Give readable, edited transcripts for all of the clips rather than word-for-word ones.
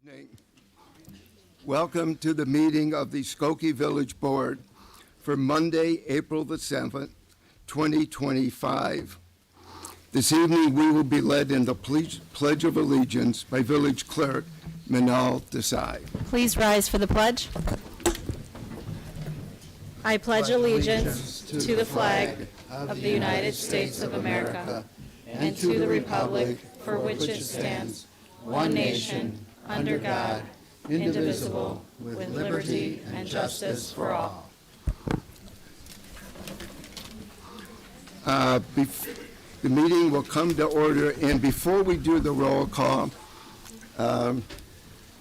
Evening. Welcome to the meeting of the Skokie Village Board for Monday, April the 7th, 2025. This evening we will be led in the Pledge of Allegiance by Village Clerk Minal Desai. Please rise for the pledge. I pledge allegiance to the flag of the United States of America and to the republic for which it stands, one nation, under God, indivisible, with liberty and justice for all. The meeting will come to order, and before we do the roll call, I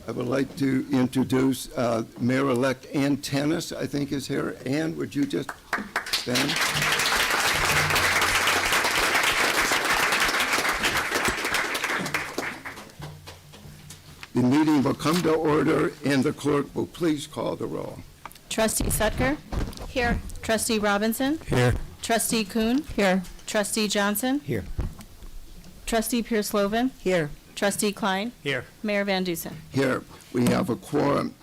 would like to introduce Mayor-elect Ann Tennis, I think is here. Ann, would you just stand? The meeting will come to order, and the clerk will please call the roll. Trustee Sutker? Here. Trustee Robinson? Here. Trustee Kuhn? Here. Trustee Johnson? Here. Trustee Pierce-Lovan? Here. Trustee Klein? Here. Mayor Van Dusen? Here, we have a quorum.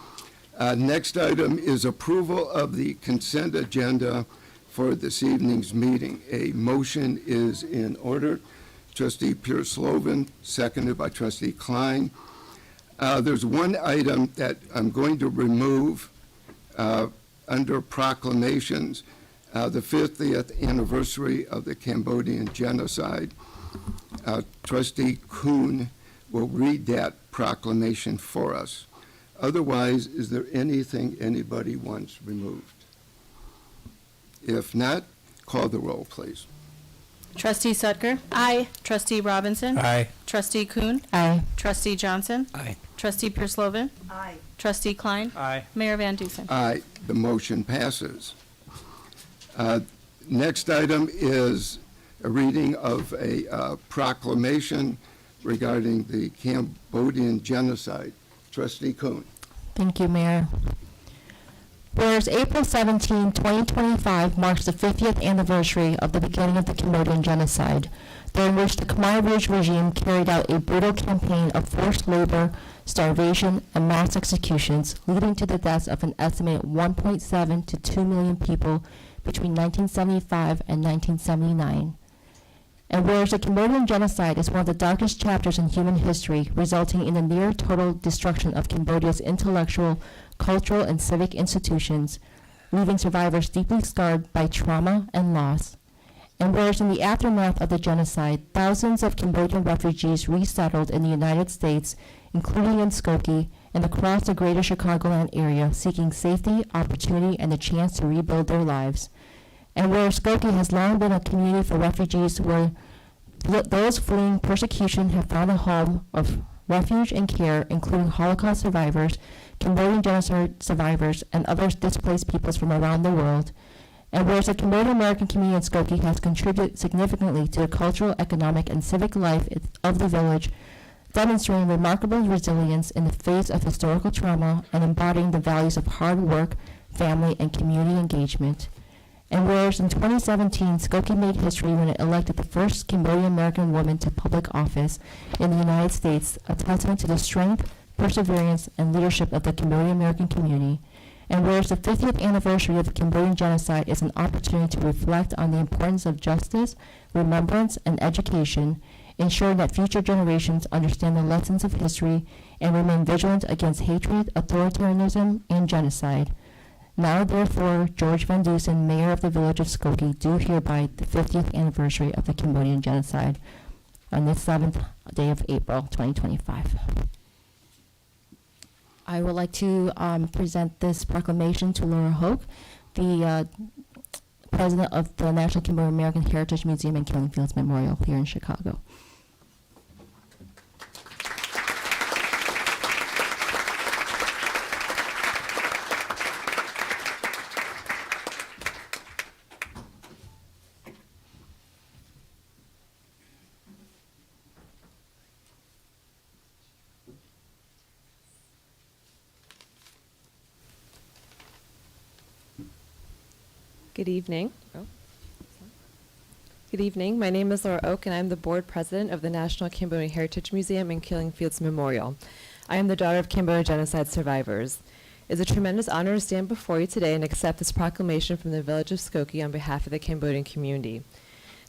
Next item is approval of the consent agenda for this evening's meeting. A motion is in order. Trustee Pierce-Lovan, seconded by Trustee Klein. There's one item that I'm going to remove under proclamations, the 50th anniversary of the Cambodian genocide. Trustee Kuhn will read that proclamation for us. Otherwise, is there anything anybody wants removed? If not, call the roll, please. Trustee Sutker? Aye. Trustee Robinson? Aye. Trustee Kuhn? Aye. Trustee Johnson? Aye. Trustee Pierce-Lovan? Aye. Trustee Klein? Aye. Mayor Van Dusen? Aye, the motion passes. Next item is a reading of a proclamation regarding the Cambodian genocide. Trustee Kuhn. Thank you, Mayor. Whereas April 17, 2025 marks the 50th anniversary of the beginning of the Cambodian genocide, during which the Khmer Rouge regime carried out a brutal campaign of forced labor, starvation, and mass executions, leading to the deaths of an estimated 1.7 to 2 million people between 1975 and 1979. And whereas the Cambodian genocide is one of the darkest chapters in human history, resulting in the near total destruction of Cambodia's intellectual, cultural, and civic institutions, leaving survivors deeply scarred by trauma and loss. And whereas in the aftermath of the genocide, thousands of Cambodian refugees resettled in the United States, including in Skokie, and across the greater Chicagoland area, seeking safety, opportunity, and the chance to rebuild their lives. And where Skokie has long been a community for refugees where those fleeing persecution have found a home of refuge and care, including Holocaust survivors, Cambodian genocide survivors, and other displaced peoples from around the world. And whereas the Cambodian American community in Skokie has contributed significantly to the cultural, economic, and civic life of the village, demonstrating remarkable resilience in the face of historical trauma and embodying the values of hard work, family, and community engagement. And whereas in 2017, Skokie made history when it elected the first Cambodian American woman to public office in the United States, a testament to the strength, perseverance, and leadership of the Cambodian American community. And whereas the 50th anniversary of the Cambodian genocide is an opportunity to reflect on the importance of justice, remembrance, and education, ensuring that future generations understand the lessons of history and remain vigilant against hatred, authoritarianism, and genocide. Now, therefore, George Van Dusen, Mayor of the Village of Skokie, do hereby the 50th anniversary of the Cambodian genocide on the 7th day of April, 2025. I would like to present this proclamation to Laura Hoke, the president of the National Cambodian American Heritage Museum and Killing Fields Memorial here in Chicago. Good evening. Good evening. My name is Laura Oak, and I'm the board president of the National Cambodian Heritage Museum and Killing Fields Memorial. I am the daughter of Cambodian genocide survivors. It is a tremendous honor to stand before you today and accept this proclamation from the village of Skokie on behalf of the Cambodian community.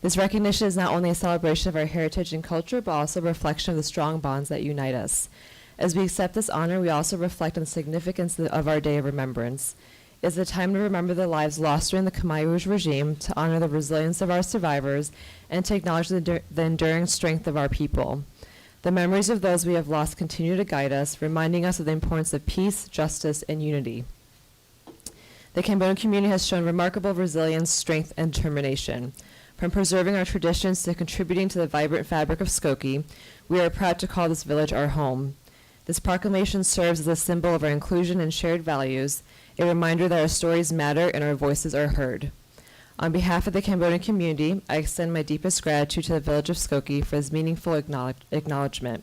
This recognition is not only a celebration of our heritage and culture, but also a reflection of the strong bonds that unite us. As we accept this honor, we also reflect on the significance of our Day of Remembrance. It is a time to remember the lives lost during the Khmer Rouge regime, to honor the resilience of our survivors, and to acknowledge the enduring strength of our people. The memories of those we have lost continue to guide us, reminding us of the importance of peace, justice, and unity. The Cambodian community has shown remarkable resilience, strength, and determination. From preserving our traditions to contributing to the vibrant fabric of Skokie, we are proud to call this village our home. This proclamation serves as a symbol of our inclusion and shared values, a reminder that our stories matter and our voices are heard. On behalf of the Cambodian community, I extend my deepest gratitude to the village of Skokie for this meaningful acknowledgement.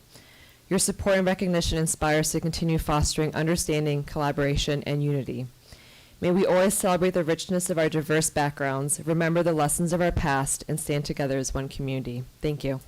Your support and recognition inspire us to continue fostering understanding, collaboration, and unity. May we always celebrate the richness of our diverse backgrounds, remember the lessons of our past, and stand together as one community. Thank you.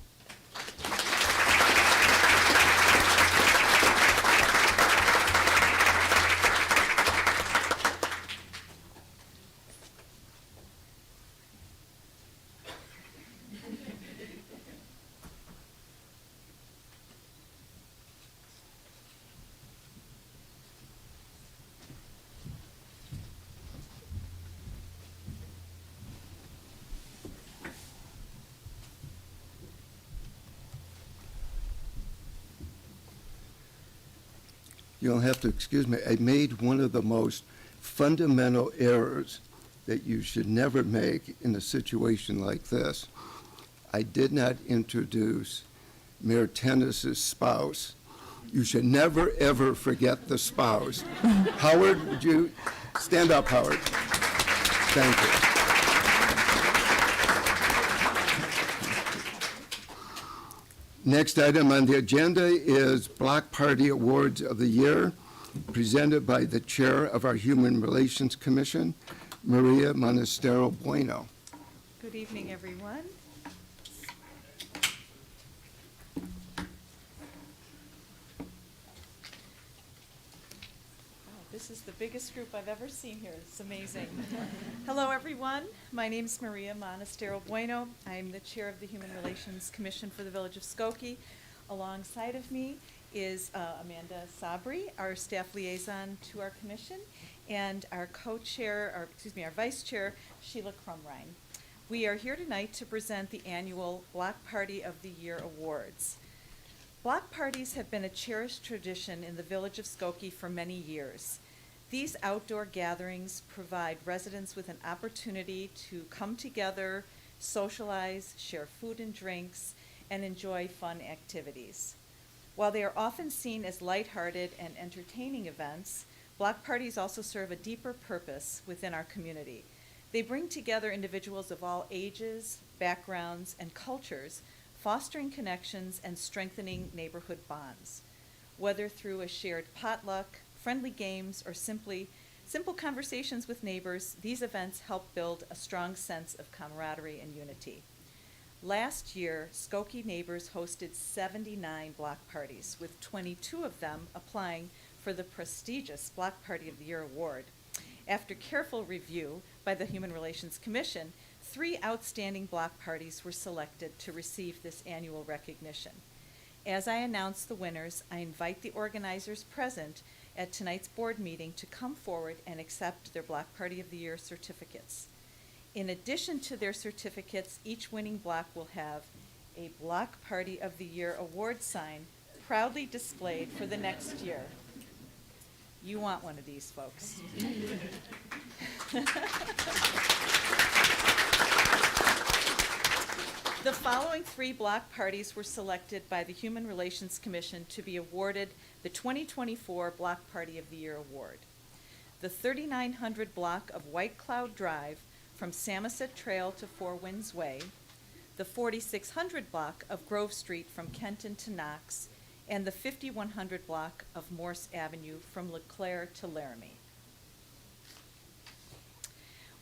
You'll have to excuse me. I made one of the most fundamental errors that you should never make in a situation like this. I did not introduce Mayor Tennis's spouse. You should never, ever forget the spouse. Howard, would you stand up, Howard? Thank you. Next item on the agenda is Block Party Awards of the Year, presented by the Chair of our Human Relations Commission, Maria Monastero Bueno. Good evening, everyone. This is the biggest group I've ever seen here. It's amazing. Hello, everyone. My name is Maria Monastero Bueno. I'm the chair of the Human Relations Commission for the Village of Skokie. Alongside of me is Amanda Sabri, our staff liaison to our commission, and our our vice chair, Sheila Crumrine. We are here tonight to present the annual Block Party of the Year Awards. Block parties have been a cherished tradition in the Village of Skokie for many years. These outdoor gatherings provide residents with an opportunity to come together, socialize, share food and drinks, and enjoy fun activities. While they are often seen as lighthearted and entertaining events, block parties also serve a deeper purpose within our community. They bring together individuals of all ages, backgrounds, and cultures, fostering connections and strengthening neighborhood bonds. Whether through a shared potluck, friendly games, or simple conversations with neighbors, these events help build a strong sense of camaraderie and unity. Last year, Skokie neighbors hosted 79 block parties, with 22 of them applying for the prestigious Block Party of the Year award. After careful review by the Human Relations Commission, 3 outstanding block parties were selected to receive this annual recognition. As I announce the winners, I invite the organizers present at tonight's board meeting to come forward and accept their Block Party of the Year certificates. In addition to their certificates, each winning block will have a Block Party of the Year award sign proudly displayed for the next year. You want one of these, folks. The following 3 block parties were selected by the Human Relations Commission to be awarded the 2024 Block Party of the Year Award. The 3900 block of White Cloud Drive from Samoset Trail to Four Winds Way, the 4600 block of Grove Street from Kenton to Knox, and the 5100 block of Morse Avenue from LeClaire to Laramie.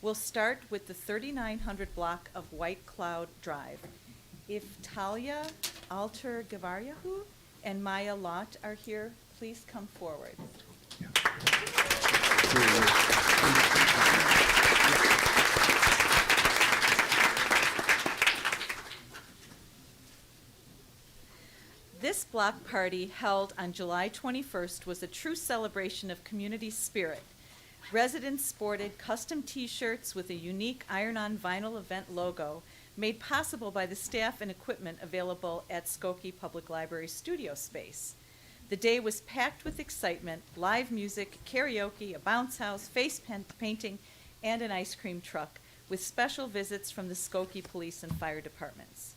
We'll start with the 3900 block of White Cloud Drive. If Talia Alter Gavariahu and Maya Lott are here, please come forward. This block party held on July 21st was a true celebration of community spirit. Residents sported custom T-shirts with a unique iron-on vinyl event logo made possible by the staff and equipment available at Skokie Public Library studio space. The day was packed with excitement, live music, karaoke, a bounce house, painting, and an ice cream truck, with special visits from the Skokie Police and Fire Departments.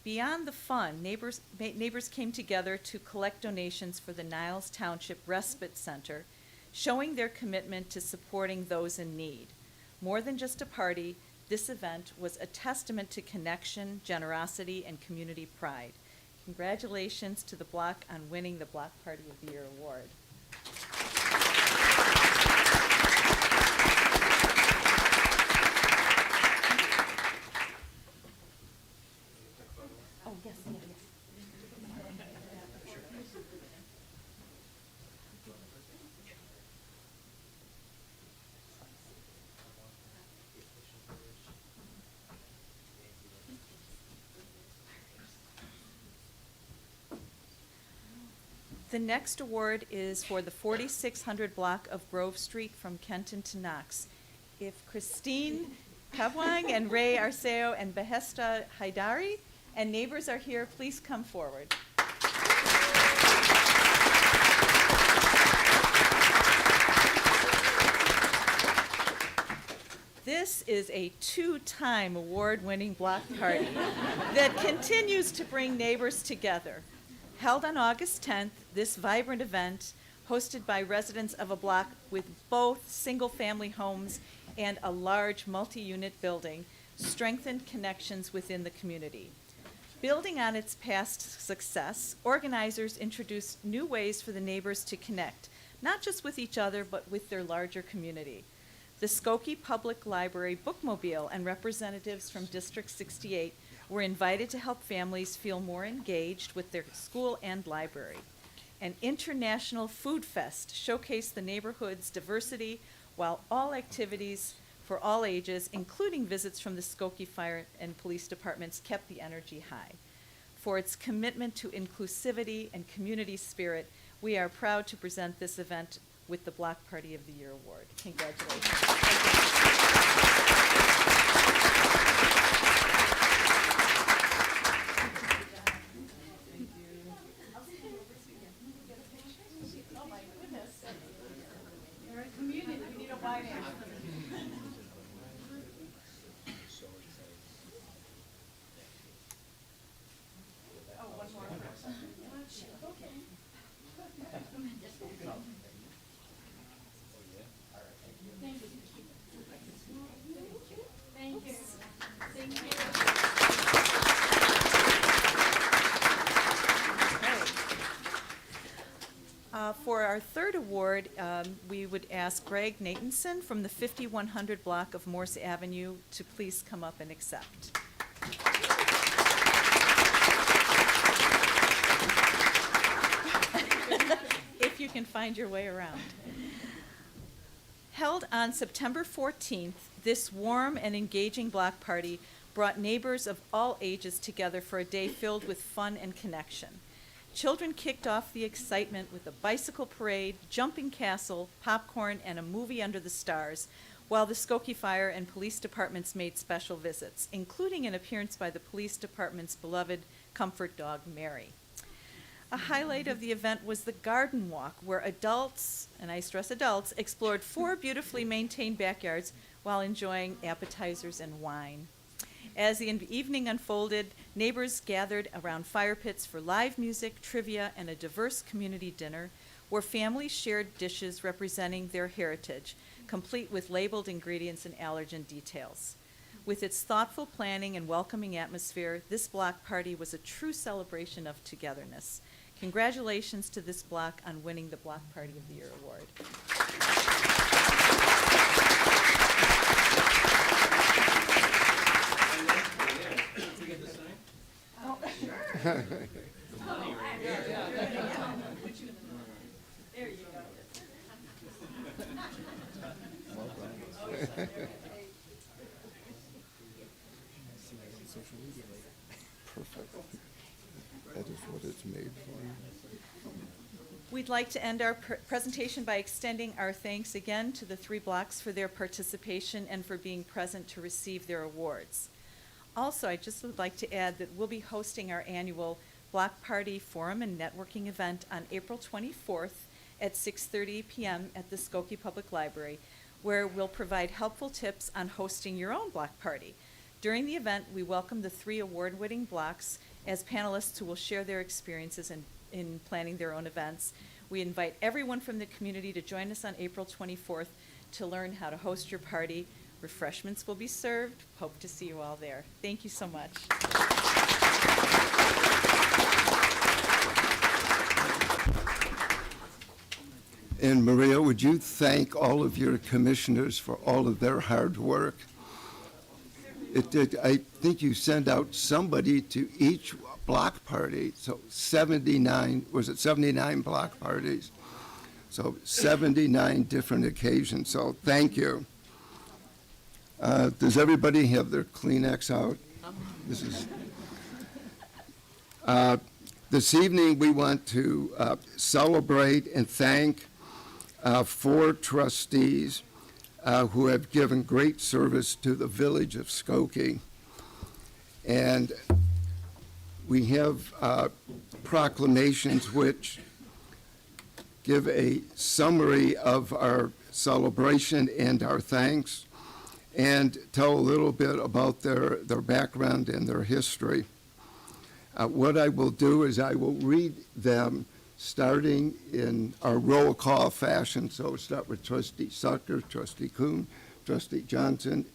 Beyond the fun, neighbors came together to collect donations for the Niles Township Respite Center, showing their commitment to supporting those in need. More than just a party, this event was a testament to connection, generosity, and community pride. Congratulations to the block on winning the Block Party of the Year award. Oh, yes, yes, yes. The next award is for the 4600 block of Grove Street from Kenton to Knox. If Christine Pabwang and Ray Arceo and Behesta Haidari and neighbors are here, please come forward. This is a two-time award-winning block party that continues to bring neighbors together. Held on August 10th, this vibrant event, hosted by residents of a block with both single-family homes and a large multi-unit building, strengthened connections within the community. Building on its past success, organizers introduced new ways for the neighbors to connect, not just with each other, but with their larger community. The Skokie Public Library Bookmobile and representatives from District 68 were invited to help families feel more engaged with their school and library. An international food fest showcased the neighborhood's diversity, while all activities for all ages, including visits from the Skokie Fire and Police Departments, kept the energy high. For its commitment to inclusivity and community spirit, we are proud to present this event with the Block Party of the Year award. Congratulations. For our third award, we would ask Greg Natanson from the 5100 block of Morse Avenue to please come up and accept. If you can find your way around. Held on September 14th, this warm and engaging block party brought neighbors of all ages together for a day filled with fun and connection. Children kicked off the excitement with a bicycle parade, jumping castle, popcorn, and a movie under the stars, while the Skokie Fire and Police Departments made special visits, including an appearance by the police department's beloved comfort dog, Mary. A highlight of the event was the garden walk, where adults, and I stress adults, explored 4 beautifully maintained backyards while enjoying appetizers and wine. As the evening unfolded, neighbors gathered around fire pits for live music, trivia, and a diverse community dinner, where families shared dishes representing their heritage, complete with labeled ingredients and allergen details. With its thoughtful planning and welcoming atmosphere, this block party was a true celebration of togetherness. Congratulations to this block on winning the Block Party of the Year award. Perfect. That is what it's made for. We'd like to end our presentation by extending our thanks again to the 3 blocks for their participation and for being present to receive their awards. Also, I just would like to add that we'll be hosting our annual Block Party Forum and Networking event on April 24th at 6:30 p.m. at the Skokie Public Library, where we'll provide helpful tips on hosting your own block party. During the event, we welcome the 3 award-winning blocks as panelists who will share their experiences in planning their own events. We invite everyone from the community to join us on April 24th to learn how to host your party. Refreshments will be served. Hope to see you all there. Thank you so much. And Maria, would you thank all of your commissioners for all of their hard work? I think you sent out somebody to each block party, so 79 block parties? So 79 different occasions, so thank you. Does everybody have their Kleenex out? This evening, we want to celebrate and thank 4 trustees who have given great service to the village of Skokie. And we have proclamations which give a summary of our celebration and our thanks, and tell a little bit about their background and their history. What I will do is I will read them starting in our roll call fashion. So we'll start with Trustee Sucker, Trustee Kuhn, Trustee Johnson,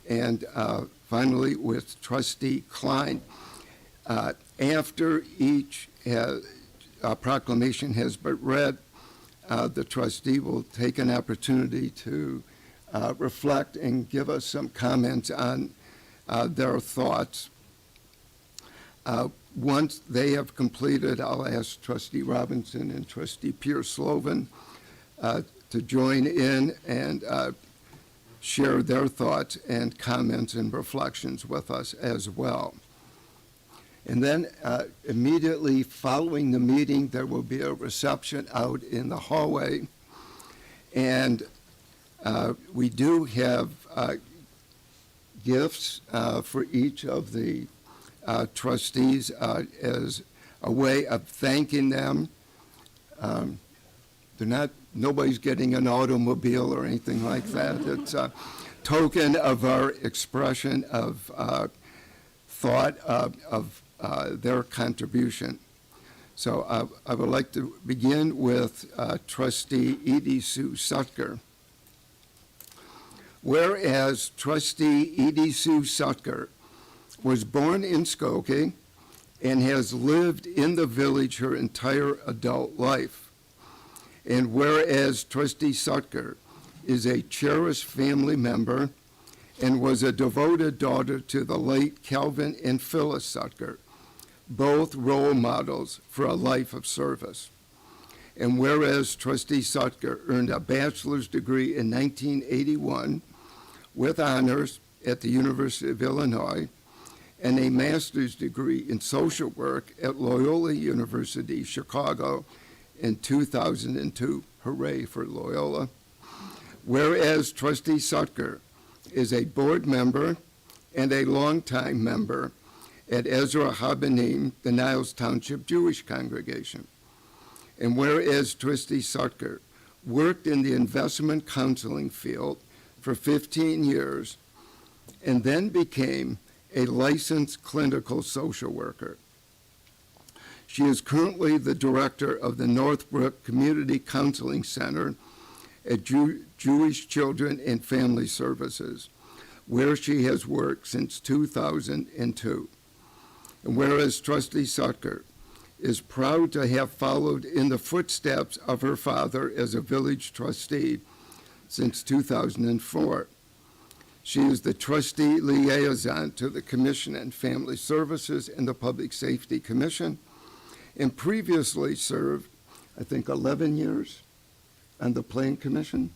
and finally with Trustee Klein. After each proclamation has been read, the trustee will take an opportunity to reflect and give us some comments on their thoughts. Once they have completed, I'll ask Trustee Robinson and Trustee Pierce-Slovan to join in and share their thoughts and comments and reflections with us as well. And then immediately following the meeting, there will be a reception out in the hallway. And we do have gifts for each of the trustees as a way of thanking them. Nobody's getting an automobile or anything like that. It's a token of our expression of thought of their contribution. So I would like to begin with Trustee Edie Sue Sutker. Whereas Trustee Edie Sue Sutker was born in Skokie and has lived in the village her entire adult life. And whereas Trustee Sutker is a cherished family member and was a devoted daughter to the late Calvin and Phyllis Sutker, both role models for a life of service. And whereas Trustee Sutker earned a bachelor's degree in 1981 with honors at the University of Illinois and a master's degree in social work at Loyola University, Chicago in 2002. Hooray for Loyola. Whereas Trustee Sutker is a board member and a longtime member at Ezra Habanim, the Niles Township Jewish Congregation. And whereas Trustee Sutker worked in the investment counseling field for 15 years and then became a licensed clinical social worker. She is currently the director of the Northbrook Community Counseling Center at Jewish Children and Family Services, where she has worked since 2002. And whereas Trustee Sutker is proud to have followed in the footsteps of her father as a village trustee since 2004. She is the trustee liaison to the Commission on Family Services and the Public Safety Commission, and previously served, I think, 11 years on the Plan Commission?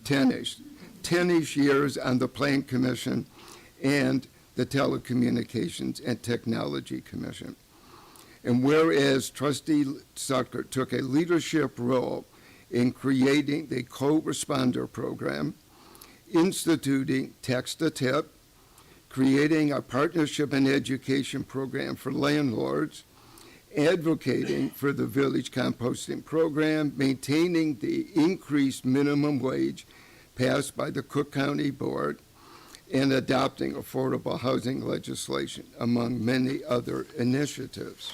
10-ish. 10-ish years on the Plan Commission and the Telecommunications and Technology Commission. And whereas Trustee Sucker took a leadership role in creating the co-responder program, instituting text-to-tip, creating a partnership and education program for landlords, advocating for the village composting program, maintaining the increased minimum wage passed by the Cook County Board, and adopting affordable housing legislation, among many other initiatives.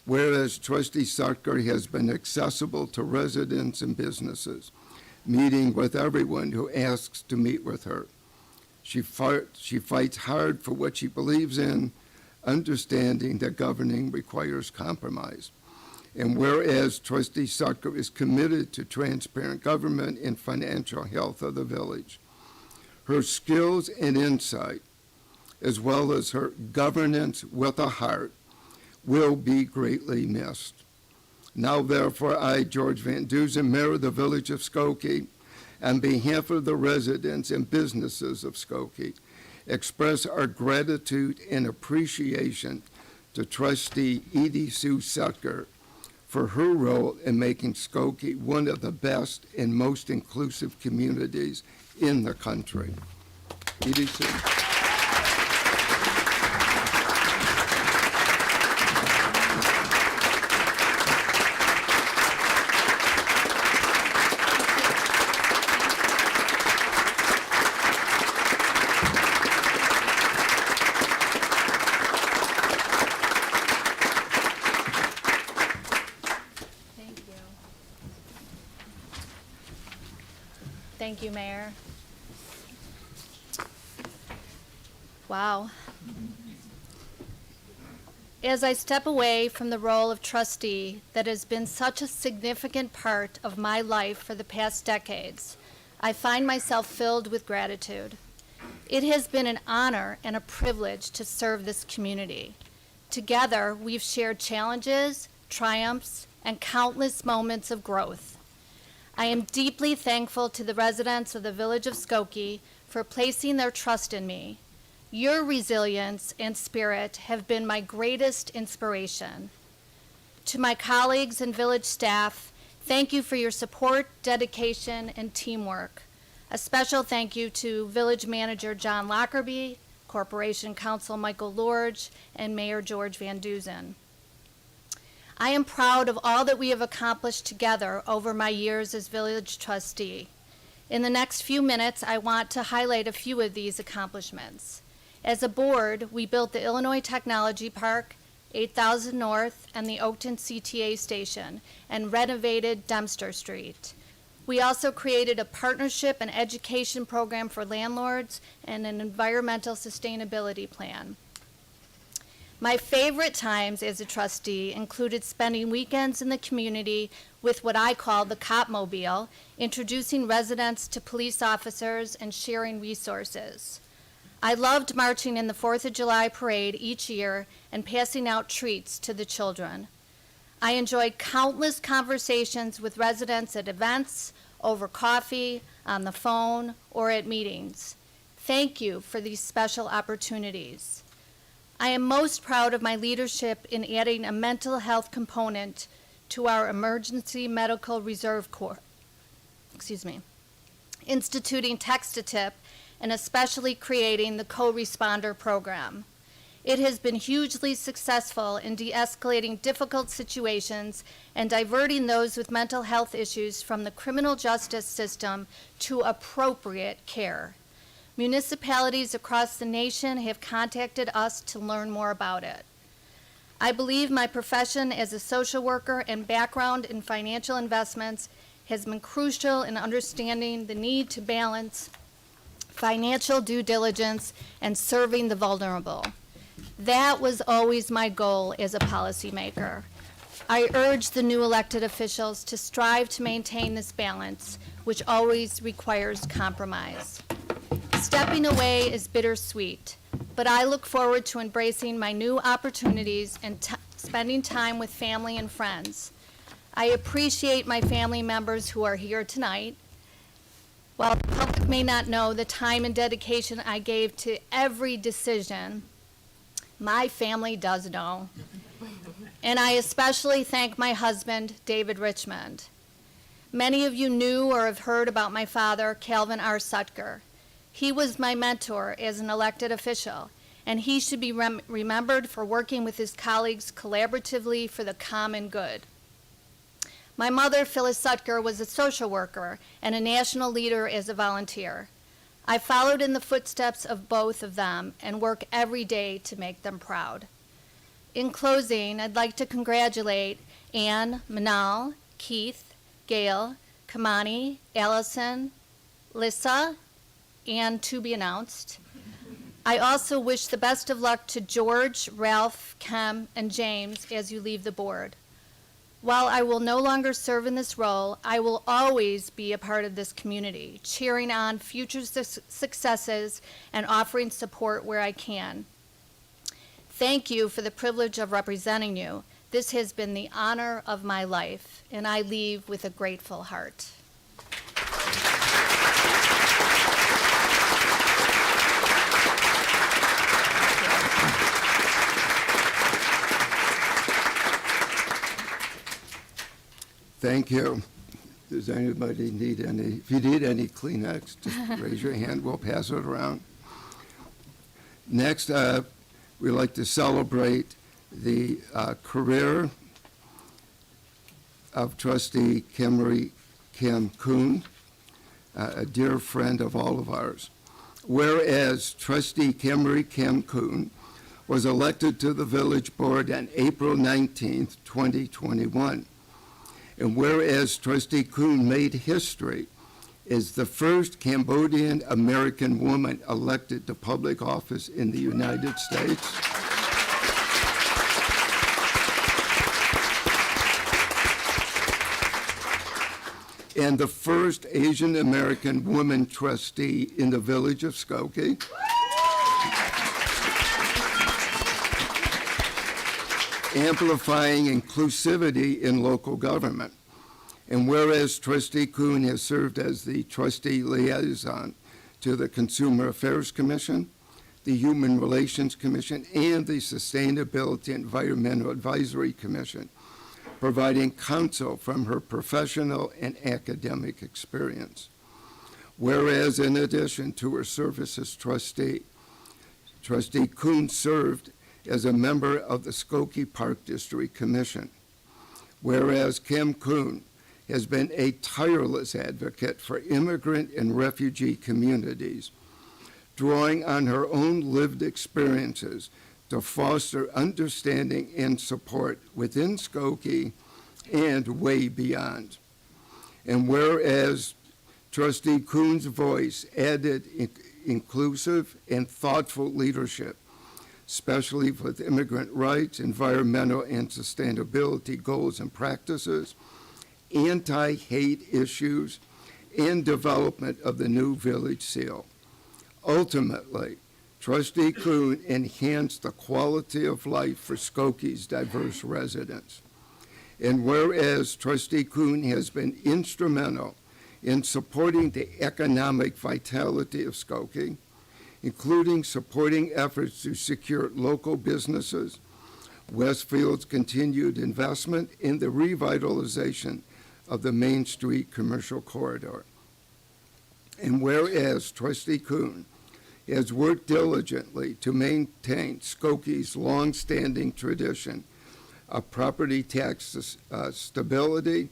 Whereas Trustee Sucker has been accessible to residents and businesses, meeting with everyone who asks to meet with her. She fights hard for what she believes in, understanding that governing requires compromise. And whereas Trustee Sucker is committed to transparent government and financial health of the village, her skills and insight, as well as her governance with a heart, will be greatly missed. Now, therefore, I, George Van Dusen, Mayor of the Village of Skokie, on behalf of the residents and businesses of Skokie, express our gratitude and appreciation to Trustee Edie Sue Sucker for her role in making Skokie one of the best and most inclusive communities in the country. Edie Sue. Thank you. Thank you, Mayor. Wow. As I step away from the role of trustee that has been such a significant part of my life for the past decades, I find myself filled with gratitude. It has been an honor and a privilege to serve this community. Together, we've shared challenges, triumphs, and countless moments of growth. I am deeply thankful to the residents of the Village of Skokie for placing their trust in me. Your resilience and spirit have been my greatest inspiration. To my colleagues and village staff, thank you for your support, dedication, and teamwork. A special thank you to Village Manager John Lockerbie, Corporation Counsel Michael Lorge, and Mayor George Van Dusen. I am proud of all that we have accomplished together over my years as village trustee. In the next few minutes, I want to highlight a few of these accomplishments. As a board, we built the Illinois Technology Park, 8000 North, and the Oakton CTA station, and renovated Dempster Street. We also created a partnership and education program for landlords and an environmental sustainability plan. My favorite times as a trustee included spending weekends in the community with what I call the Copmobile, introducing residents to police officers and sharing resources. I loved marching in the 4th of July parade each year and passing out treats to the children. I enjoyed countless conversations with residents at events, over coffee, on the phone, or at meetings. Thank you for these special opportunities. I am most proud of my leadership in adding a mental health component to our Emergency Medical Reserve Corps, instituting text-to-tip, and especially creating the co-responder program. It has been hugely successful in de-escalating difficult situations and diverting those with mental health issues from the criminal justice system to appropriate care. Municipalities across the nation have contacted us to learn more about it. I believe my profession as a social worker and background in financial investments has been crucial in understanding the need to balance financial due diligence and serving the vulnerable. That was always my goal as a policymaker. I urge the new elected officials to strive to maintain this balance, which always requires compromise. Stepping away is bittersweet, but I look forward to embracing my new opportunities and spending time with family and friends. I appreciate my family members who are here tonight. While the public may not know the time and dedication I gave to every decision, my family does know. And I especially thank my husband, David Richmond. Many of you knew or have heard about my father, Calvin R. Sutker. He was my mentor as an elected official, and he should be remembered for working with his colleagues collaboratively for the common good. My mother, Phyllis Sutker, was a social worker and a national leader as a volunteer. I followed in the footsteps of both of them and work every day to make them proud. In closing, I'd like to congratulate Anne, Manal, Keith, Gail, Kamani, Allison, Lissa, and to be announced. I also wish the best of luck to George, Ralph, Kem, and James as you leave the board. While I will no longer serve in this role, I will always be a part of this community, cheering on future successes and offering support where I can. Thank you for the privilege of representing you. This has been the honor of my life, and I leave with a grateful heart. Thank you. Does anybody need any, if you need any Kleenex, just raise your hand, we'll pass it around. Next, we'd like to celebrate the career of trustee Kimmery Kim Kuhn, a dear friend of all of ours. Whereas trustee Kimmery Kim Kuhn was elected to the village board on April 19th, 2021. And whereas trustee Kuhn made history as the first Cambodian American woman elected to public office in the United States. And the first Asian American woman trustee in the village of Skokie. Amplifying inclusivity in local government. And whereas trustee Kuhn has served as the trustee liaison to the Consumer Affairs Commission, the Human Relations Commission, and the Sustainability Environmental Advisory Commission, providing counsel from her professional and academic experience. Whereas in addition to her service as trustee, trustee Kuhn served as a member of the Skokie Park District Commission. Whereas Kim Kuhn has been a tireless advocate for immigrant and refugee communities, drawing on her own lived experiences to foster understanding and support within Skokie and way beyond. And whereas trustee Kuhn's voice added inclusive and thoughtful leadership, especially with immigrant rights, environmental and sustainability goals and practices, anti-hate issues, and development of the new village seal. Ultimately, trustee Kuhn enhanced the quality of life for Skokie's diverse residents. And whereas trustee Kuhn has been instrumental in supporting the economic vitality of Skokie, including supporting efforts to secure local businesses, Westfield's continued investment in the revitalization of the Main Street commercial corridor. And whereas trustee Kuhn has worked diligently to maintain Skokie's longstanding tradition of property tax stability,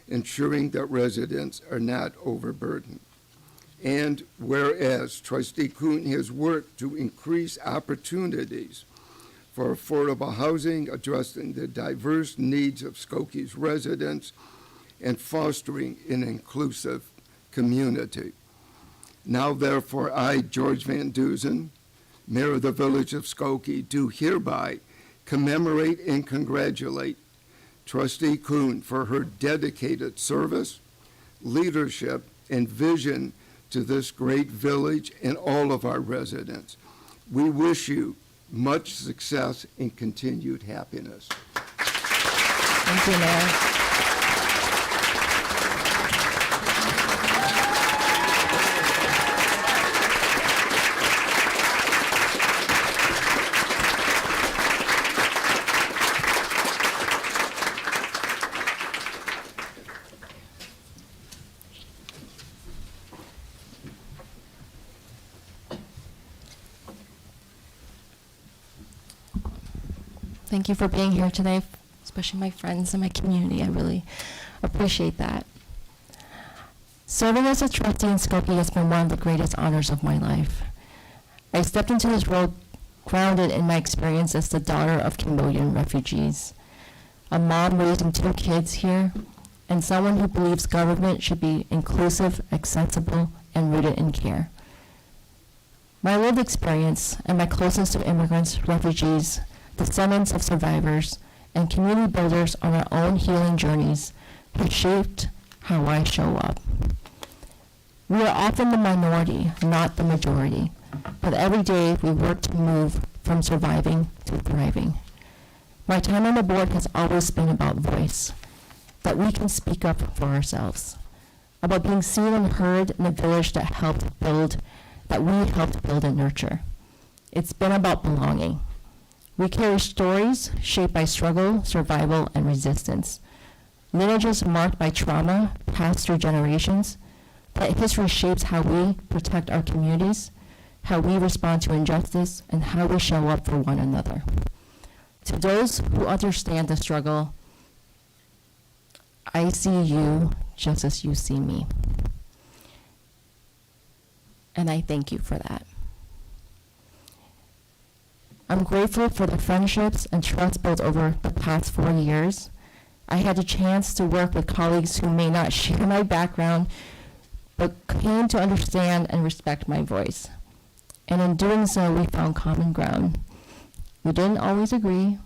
ensuring that residents are not overburdened. And whereas trustee Kuhn has worked to increase opportunities for affordable housing, addressing the diverse needs of Skokie's residents, and fostering an inclusive community. Now, therefore, I, George Van Dusen, Mayor of the Village of Skokie, do hereby commemorate and congratulate trustee Kuhn for her dedicated service, leadership, and vision to this great village and all of our residents. We wish you much success and continued happiness. Thank you, Mayor. Thank you for being here today, especially my friends and my community. I really appreciate that. Serving as a trustee in Skokie has been one of the greatest honors of my life. I stepped into this role grounded in my experience as the daughter of Cambodian refugees, a mom raising 2 kids here, and someone who believes government should be inclusive, accessible, and rooted in care. My lived experience and my closeness to immigrants, refugees, descendants of survivors, and community builders on our own healing journeys have shaped how I show up. We are often the minority, not the majority, but every day we work to move from surviving to thriving. My time on the board has always been about voice, that we can speak up for ourselves, about being seen and heard in a village that we helped build and nurture. It's been about belonging. We carry stories shaped by struggle, survival, and resistance. Lineages marked by trauma passed through generations. That history shapes how we protect our communities, how we respond to injustice, and how we show up for one another. To those who understand the struggle, I see you just as you see me. And I thank you for that. I'm grateful for the friendships and trust built over the past 4 years. I had a chance to work with colleagues who may not share my background, but came to understand and respect my voice. And in doing so, we found common ground. We didn't always agree,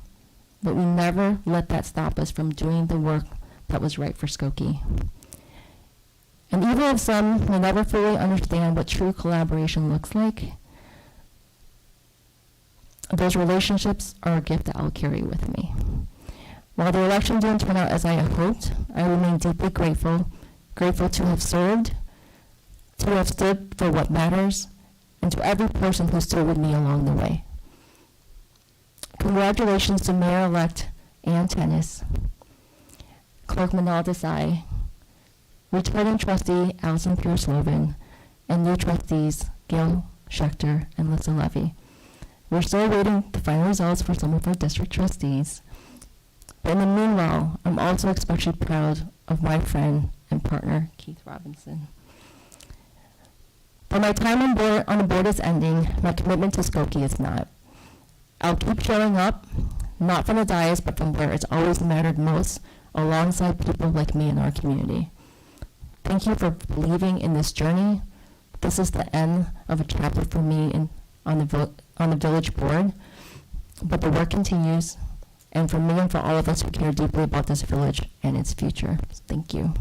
but we never let that stop us from doing the work that was right for Skokie. And even if some may never fully understand what true collaboration looks like, those relationships are a gift that I'll carry with me. While the election didn't turn out as I had hoped, I remain deeply grateful to have served, to have stood for what matters, and to every person who stood with me along the way. Congratulations to Mayor-elect Ann Tennis, Clerk Manal Desai, returning trustee Allison Pierce-Lovan, and new trustees Gail Schechter and Lisa Levy. We're still waiting the final results for some of our district trustees. But in the meanwhile, I'm also especially proud of my friend and partner, Keith Robinson. But my time on the board is ending. My commitment to Skokie is not. I'll keep showing up, not from the dais, but from where it's always mattered most, alongside people like me in our community. Thank you for believing in this journey. This is the end of a chapter for me on the village board, but the work continues, and for me and for all of us who care deeply about this village and its future. Thank you.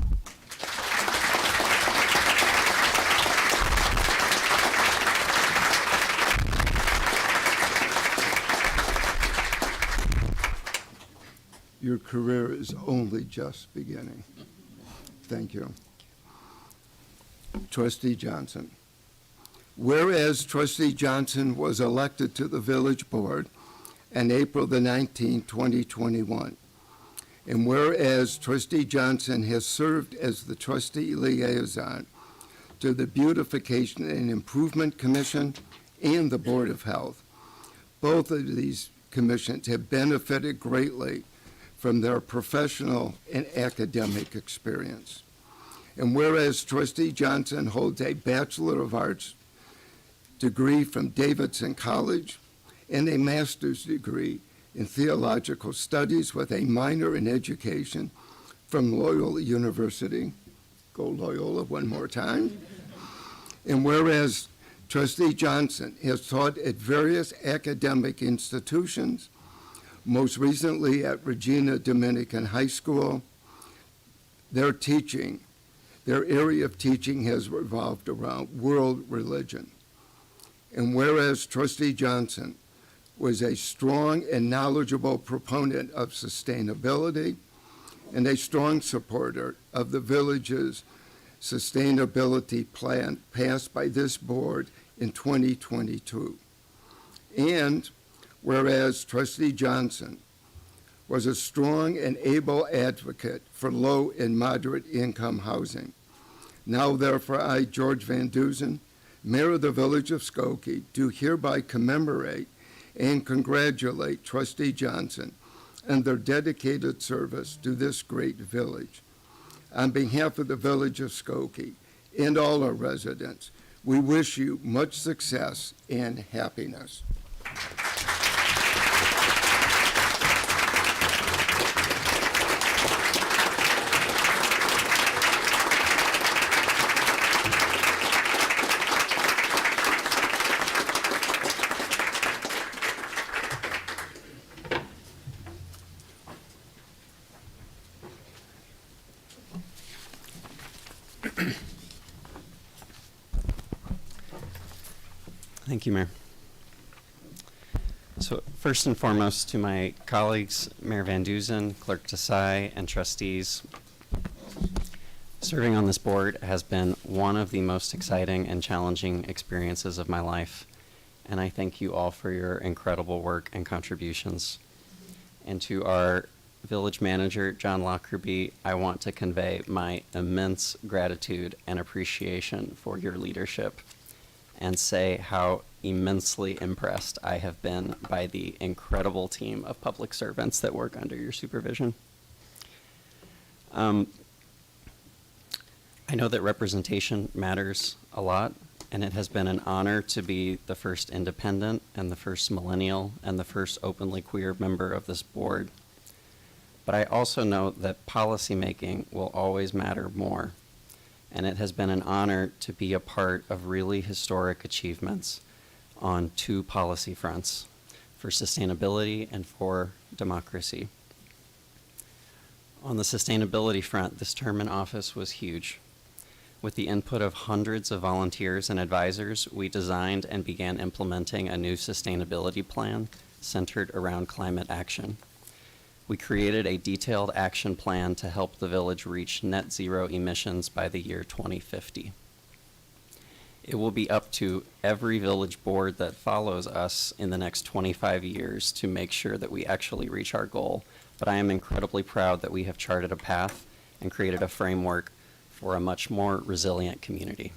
Your career is only just beginning. Thank you. Trustee Johnson. Whereas Trustee Johnson was elected to the village board on April the 19th, 2021, and whereas Trustee Johnson has served as the trustee liaison to the Beautification and Improvement Commission and the Board of Health, both of these commissions have benefited greatly from their professional and academic experience. And whereas Trustee Johnson holds a Bachelor of Arts degree from Davidson College and a master's degree in theological studies with a minor in education from Loyola University. Go Loyola one more time. And whereas Trustee Johnson has taught at various academic institutions, most recently at Regina Dominican High School, their area of teaching has revolved around world religion. And whereas Trustee Johnson was a strong and knowledgeable proponent of sustainability and a strong supporter of the village's sustainability plan passed by this board in 2022. And whereas Trustee Johnson was a strong and able advocate for low and moderate income housing. Now, therefore, I, George Van Dusen, Mayor of the Village of Skokie, do hereby commemorate and congratulate Trustee Johnson on their dedicated service to this great village. On behalf of the Village of Skokie and all our residents, we wish you much success and happiness. Thank you, Mayor. So first and foremost, to my colleagues, Mayor Van Duzen, Clerk Desai, and trustees, serving on this board has been one of the most exciting and challenging experiences of my life, and I thank you all for your incredible work and contributions. And to our village manager, John Lockerbie, I want to convey my immense gratitude and appreciation for your leadership, and say how immensely impressed I have been by the incredible team of public servants that work under your supervision. I know that representation matters a lot, and it has been an honor to be the first independent and the first millennial and the first openly queer member of this board. But I also know that policymaking will always matter more. And it has been an honor to be a part of really historic achievements on two policy fronts, for sustainability and for democracy. On the sustainability front, this term in office was huge. With the input of hundreds of volunteers and advisors, we designed and began implementing a new sustainability plan centered around climate action. We created a detailed action plan to help the village reach net zero emissions by the year 2050. It will be up to every village board that follows us in the next 25 years to make sure that we actually reach our goal, but I am incredibly proud that we have charted a path and created a framework for a much more resilient community.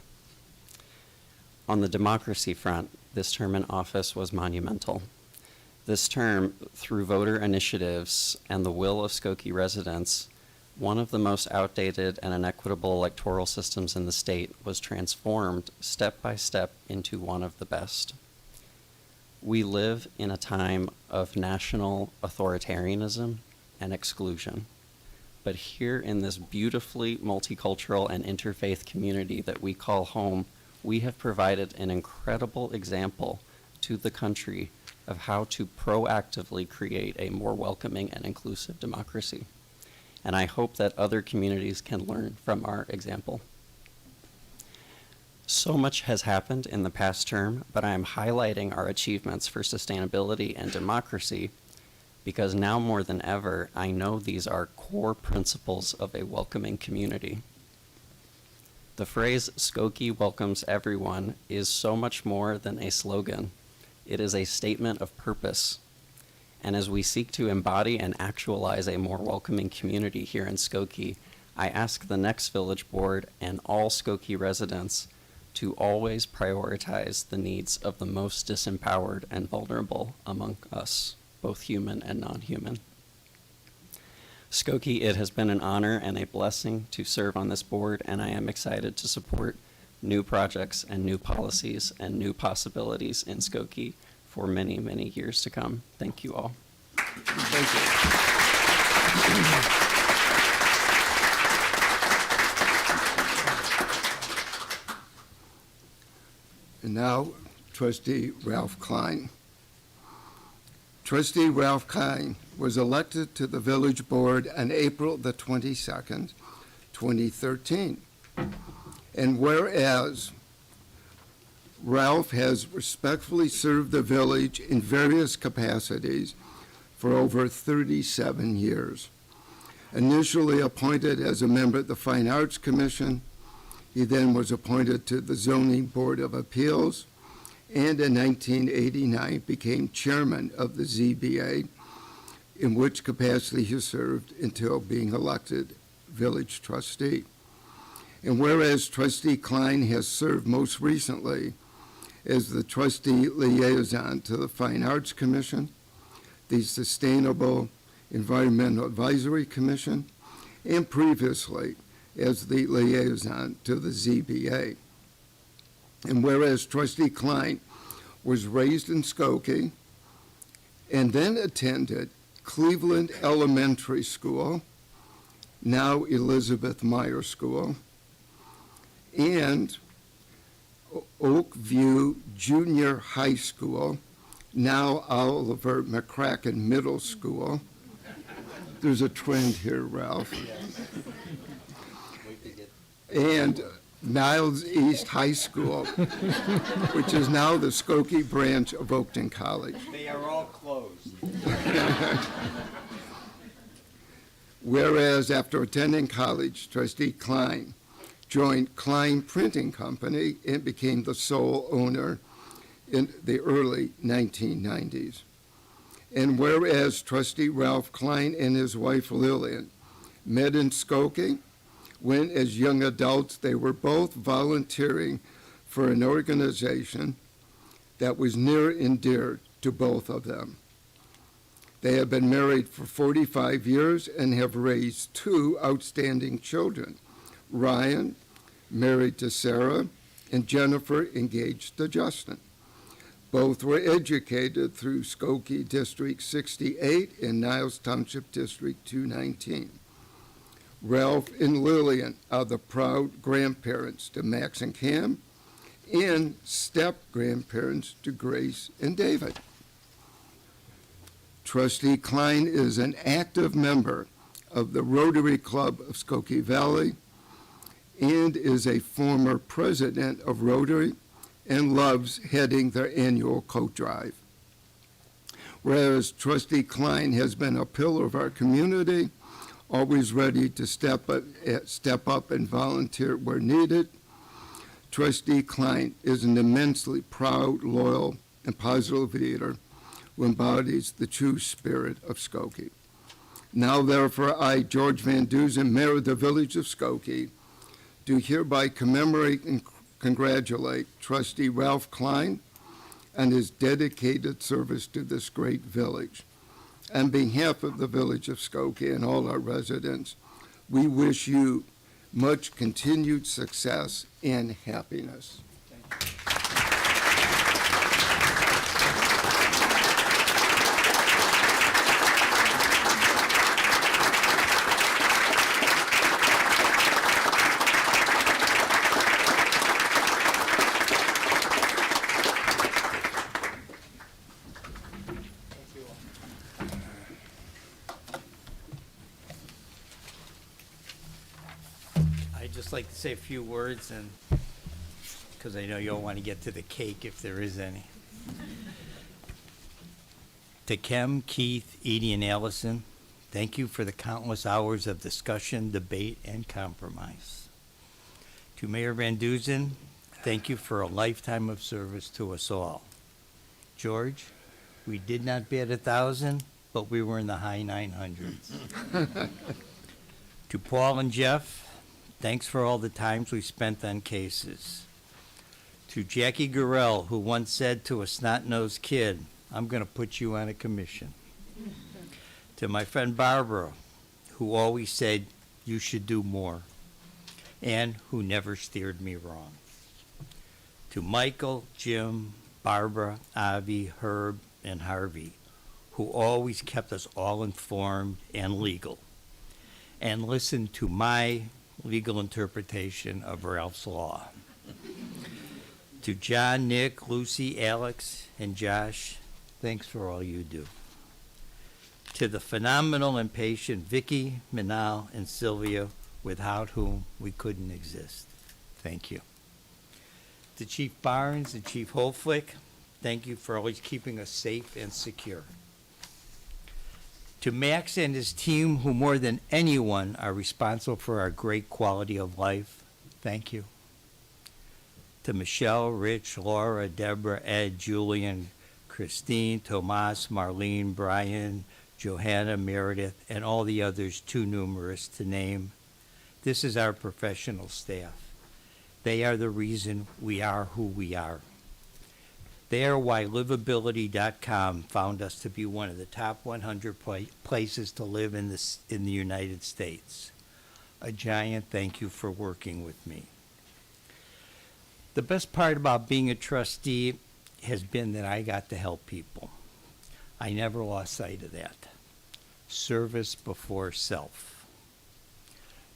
On the democracy front, this term in office was monumental. This term, through voter initiatives and the will of Skokie residents, one of the most outdated and inequitable electoral systems in the state was transformed step by step into one of the best. We live in a time of national authoritarianism and exclusion. But here in this beautifully multicultural and interfaith community that we call home, we have provided an incredible example to the country of how to proactively create a more welcoming and inclusive democracy. And I hope that other communities can learn from our example. So much has happened in the past term, but I am highlighting our achievements for sustainability and democracy because now more than ever, I know these are core principles of a welcoming community. The phrase Skokie welcomes everyone is so much more than a slogan. It is a statement of purpose. And as we seek to embody and actualize a more welcoming community here in Skokie, I ask the next village board and all Skokie residents to always prioritize the needs of the most disempowered and vulnerable among us, both human and non-human. Skokie, it has been an honor and a blessing to serve on this board, and I am excited to support new projects and new policies and new possibilities in Skokie for many, many years to come. Thank you all. Thank you. And now, Trustee Ralph Klein. Trustee Ralph Klein was elected to the village board on April the 22nd, 2013. And whereas Ralph has respectfully served the village in various capacities for over 37 years. Initially appointed as a member of the Fine Arts Commission, he then was appointed to the Zoning Board of Appeals, and in 1989 became chairman of the ZBA, in which capacity he served until being elected village trustee. And whereas Trustee Klein has served most recently as the trustee liaison to the Fine Arts Commission, the Sustainable Environmental Advisory Commission, and previously as the liaison to the ZBA. And whereas trustee Klein was raised in Skokie and then attended Cleveland Elementary School, now Elizabeth Meyer School, and Oak View Junior High School, now Oliver McCracken Middle School. There's a trend here, Ralph. And Niles East High School, which is now the Skokie branch of Oakton College. They are all closed. Whereas after attending college, trustee Klein joined Klein Printing Company and became the sole owner in the early 1990s. And whereas trustee Ralph Klein and his wife Lillian met in Skokie, when as young adults they were both volunteering for an organization that was near and dear to both of them. They have been married for 45 years and have raised two outstanding children, Ryan, married to Sarah, and Jennifer, engaged to Justin. Both were educated through Skokie District 68 and Niles Township District 219. Ralph and Lillian are the proud grandparents to Max and Cam and step-grandparents to Grace and David. Trustee Klein is an active member of the Rotary Club of Skokie Valley and is a former president of Rotary and loves heading their annual coat drive. Whereas trustee Klein has been a pillar of our community, always ready to step up and volunteer where needed, trustee Klein is an immensely proud, loyal, and positive leader who embodies the true spirit of Skokie. Now, therefore, I, George Van Dusen, Mayor of the Village of Skokie, do hereby commemorate and congratulate trustee Ralph Klein on his dedicated service to this great village. On behalf of the Village of Skokie and all our residents, we wish you much continued success and happiness. I'd just like to say a few words, and because I know you'll want to get to the cake if there is any. To Kem, Keith, Edie, and Allison, thank you for the countless hours of discussion, debate, and compromise. To Mayor Van Dusen, thank you for a lifetime of service to us all. George, we did not bat 1,000, but we were in the high 900s. To Paul and Jeff, thanks for all the times we spent on cases. To Jackie Gurrell, who once said to a snot-nosed kid, I'm going to put you on a commission. To my friend Barbara, who always said, you should do more, and who never steered me wrong. To Michael, Jim, Barbara, Avi, Herb, and Harvey, who always kept us all informed and legal, and listened to my legal interpretation of Ralph's law. To John, Nick, Lucy, Alex, and Josh, thanks for all you do. To the phenomenal and patient Vicky, Minal, and Sylvia, without whom we couldn't exist, thank you. To Chief Barnes and Chief Holflick, thank you for always keeping us safe and secure. To Max and his team, who more than anyone are responsible for our great quality of life, thank you. To Michelle, Rich, Laura, Deborah, Ed, Julian, Christine, Tomas, Marlene, Brian, Johanna, Meredith, and all the others too numerous to name, this is our professional staff. They are the reason we are who we are. There, why livability.com found us to be one of the top 100 places to live in the United States. A giant thank you for working with me. The best part about being a trustee has been that I got to help people. I never lost sight of that. Service before self.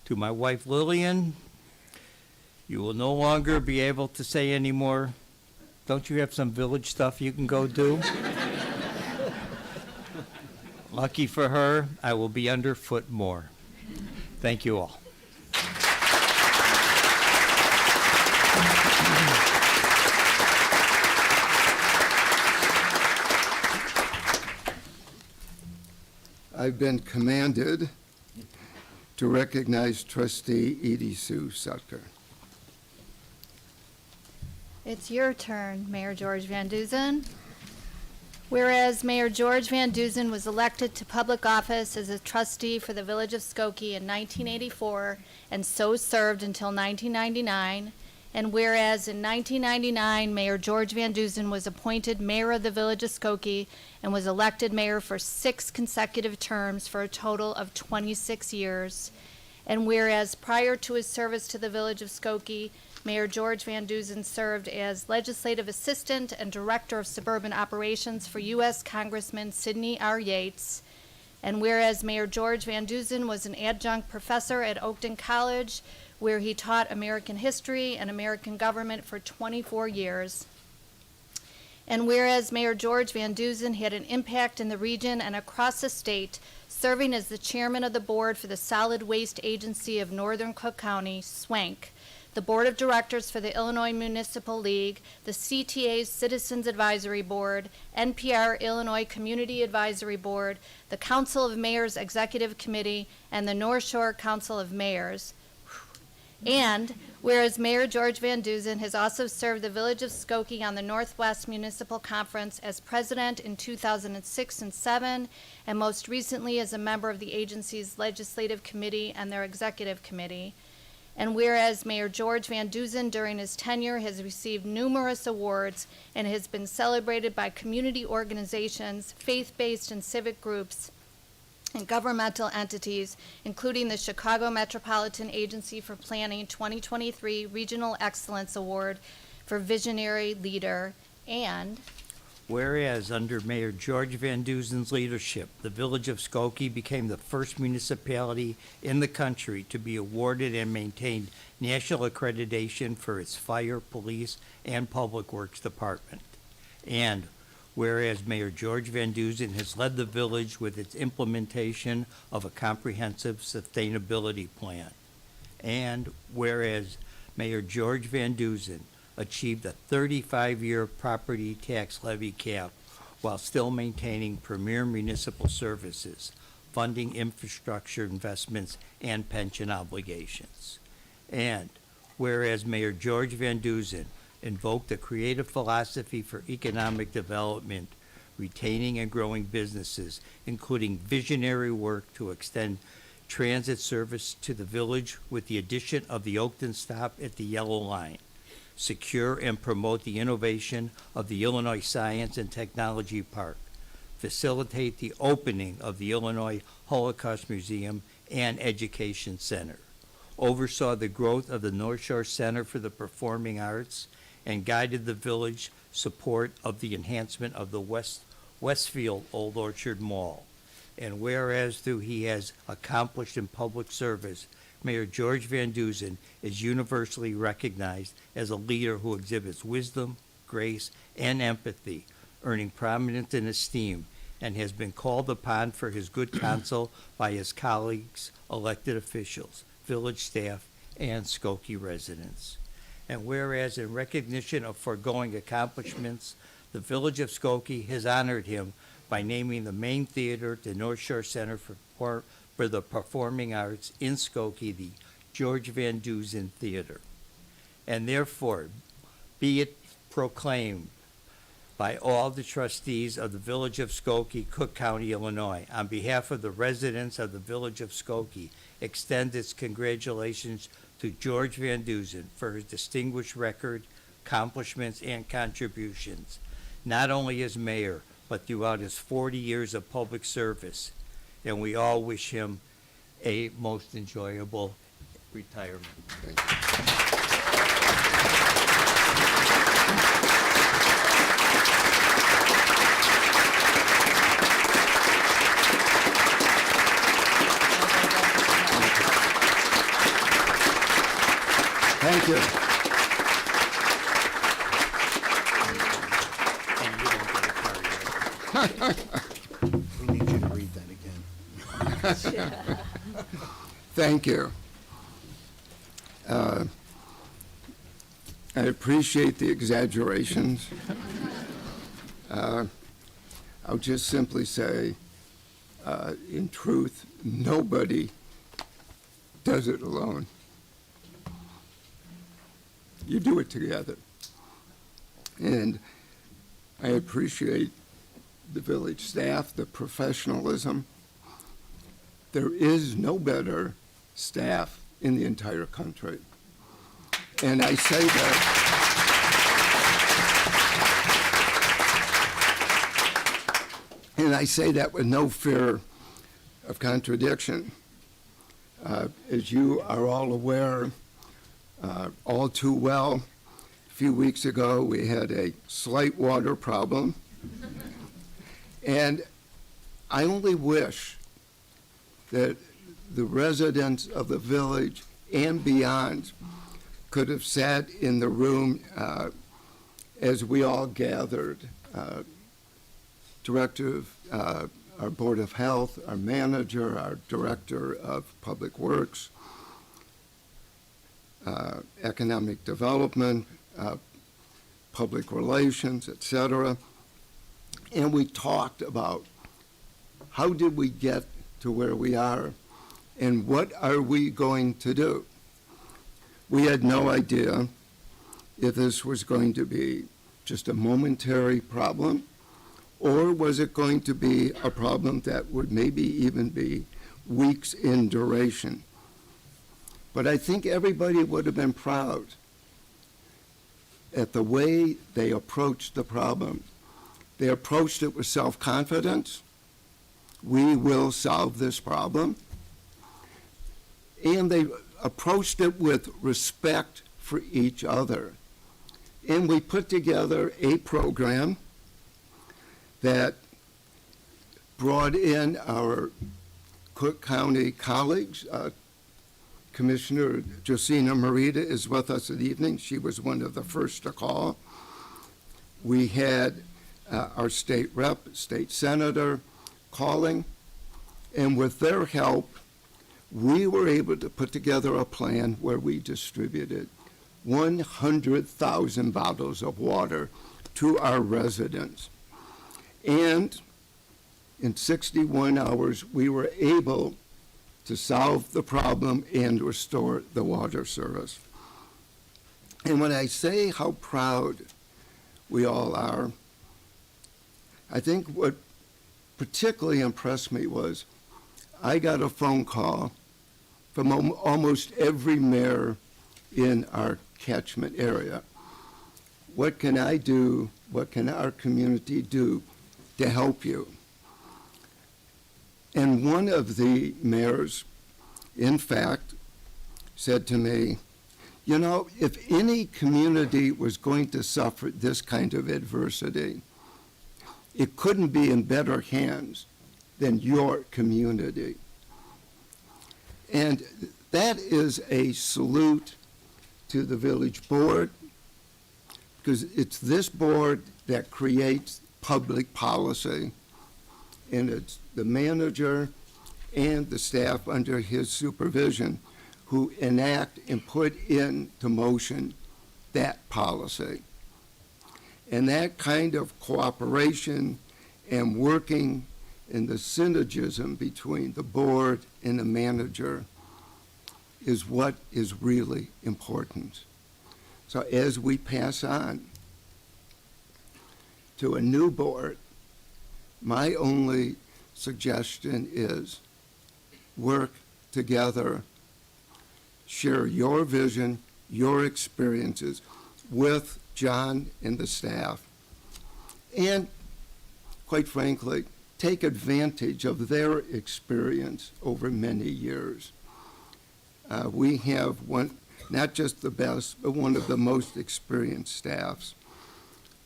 To my wife Lillian, you will no longer be able to say anymore, don't you have some village stuff you can go do? Lucky for her, I will be underfoot more. Thank you all. I've been commanded to recognize trustee Edie Sue Sucker. It's your turn, Mayor George Van Duzen. Whereas Mayor George Van Duzen was elected to public office as a trustee for the Village of Skokie in 1984 and so served until 1999, and whereas in 1999, Mayor George Van Duzen was appointed mayor of the Village of Skokie and was elected mayor for 6 consecutive terms for a total of 26 years, and whereas prior to his service to the Village of Skokie, Mayor George Van Duzen served as legislative assistant and director of suburban operations for U.S. Congressman Sidney R. Yates. And whereas Mayor George Van Duzen was an adjunct professor at Oakton College, where he taught American history and American government for 24 years. And whereas Mayor George Van Duzen had an impact in the region and across the state, serving as the chairman of the board for the Solid Waste Agency of Northern Cook County, SWANC, the Board of Directors for the Illinois Municipal League, the CTA's Citizens Advisory Board, NPR Illinois Community Advisory Board, the Council of Mayors Executive Committee, and the North Shore Council of Mayors. And whereas Mayor George Van Duzen has also served the Village of Skokie on the Northwest Municipal Conference as president in 2006 and 2007, and most recently as a member of the agency's Legislative Committee and their Executive Committee. And whereas Mayor George Van Duzen during his tenure has received numerous awards and has been celebrated by community organizations, faith-based and civic groups, and governmental entities, including the Chicago Metropolitan Agency for Planning 2023 Regional Excellence Award for Visionary Leader, and Whereas under Mayor George Van Duzen's leadership, the Village of Skokie became the first municipality in the country to be awarded and maintained national accreditation for its fire, police, and public works department. And whereas Mayor George Van Duzen has led the village with its implementation of a comprehensive sustainability plan. And whereas Mayor George Van Duzen achieved a 35-year property tax levy cap while still maintaining premier municipal services, funding infrastructure investments, and pension obligations. And whereas Mayor George Van Duzen invoked a creative philosophy for economic development, retaining and growing businesses, including visionary work to extend transit service to the village with the addition of the Oakton stop at the Yellow Line, secure and promote the innovation of the Illinois Science and Technology Park, facilitate the opening of the Illinois Holocaust Museum and Education Center, oversaw the growth of the North Shore Center for the Performing Arts, and guided the village support of the enhancement of the Westfield Old Orchard Mall. And whereas through he has accomplished in public service, Mayor George Van Duzen is universally recognized as a leader who exhibits wisdom, grace, and empathy, earning prominence and esteem, and has been called upon for his good counsel by his colleagues, elected officials, village staff, and Skokie residents. And whereas in recognition of foregoing accomplishments, the Village of Skokie has honored him by naming the main theater at the North Shore Center for the Performing Arts in Skokie the George Van Duzen Theater. And therefore, be it proclaimed by all the trustees of the Village of Skokie, Cook County, Illinois, on behalf of the residents of the Village of Skokie, extend its congratulations to George Van Duzen for his distinguished record, accomplishments, and contributions. not only as mayor, but throughout his 40 years of public service. And we all wish him a most enjoyable retirement. Thank you. And you don't get a car yet. We need you to read that again. Thank you. I appreciate the exaggerations. I'll just simply say, in truth, nobody does it alone. You do it together. And I appreciate the village staff, the professionalism. There is no better staff in the entire country. And I say that, with no fear of contradiction. As you are all aware, all too well, a few weeks ago, we had a slight water problem. And I only wish that the residents of the village and beyond could have sat in the room as we all gathered. Director of our Board of Health, our manager, our Director of Public Works, Economic Development, Public Relations, etc. And we talked about how did we get to where we are and what are we going to do? We had no idea if this was going to be just a momentary problem, or was it going to be a problem that would maybe even be weeks in duration. But I think everybody would have been proud at the way they approached the problem. They approached it with self-confidence. We will solve this problem. And they approached it with respect for each other. And we put together a program that brought in our Cook County colleagues. Commissioner Josina Morita is with us this evening. She was one of the first to call. We had our state rep, state senator, calling, and with their help, we were able to put together a plan where we distributed 100,000 bottles of water to our residents. And in 61 hours, we were able to solve the problem and restore the water service. And when I say how proud we all are, I think what particularly impressed me was I got a phone call from almost every mayor in our catchment area. What can I do? What can our community do to help you? And one of the mayors, in fact, said to me, you know, if any community was going to suffer this kind of adversity, it couldn't be in better hands than your community. And that is a salute to the village board, because it's this board that creates public policy, and it's the manager and the staff under his supervision who enact and put into motion that policy. And that kind of cooperation and working in the synergism between the board and the manager is what is really important. So as we pass on to a new board, my only suggestion is work together, share your vision, your experiences with John and the staff, and, quite frankly, take advantage of their experience over many years. We have one, not just the best, but one of the most experienced staffs.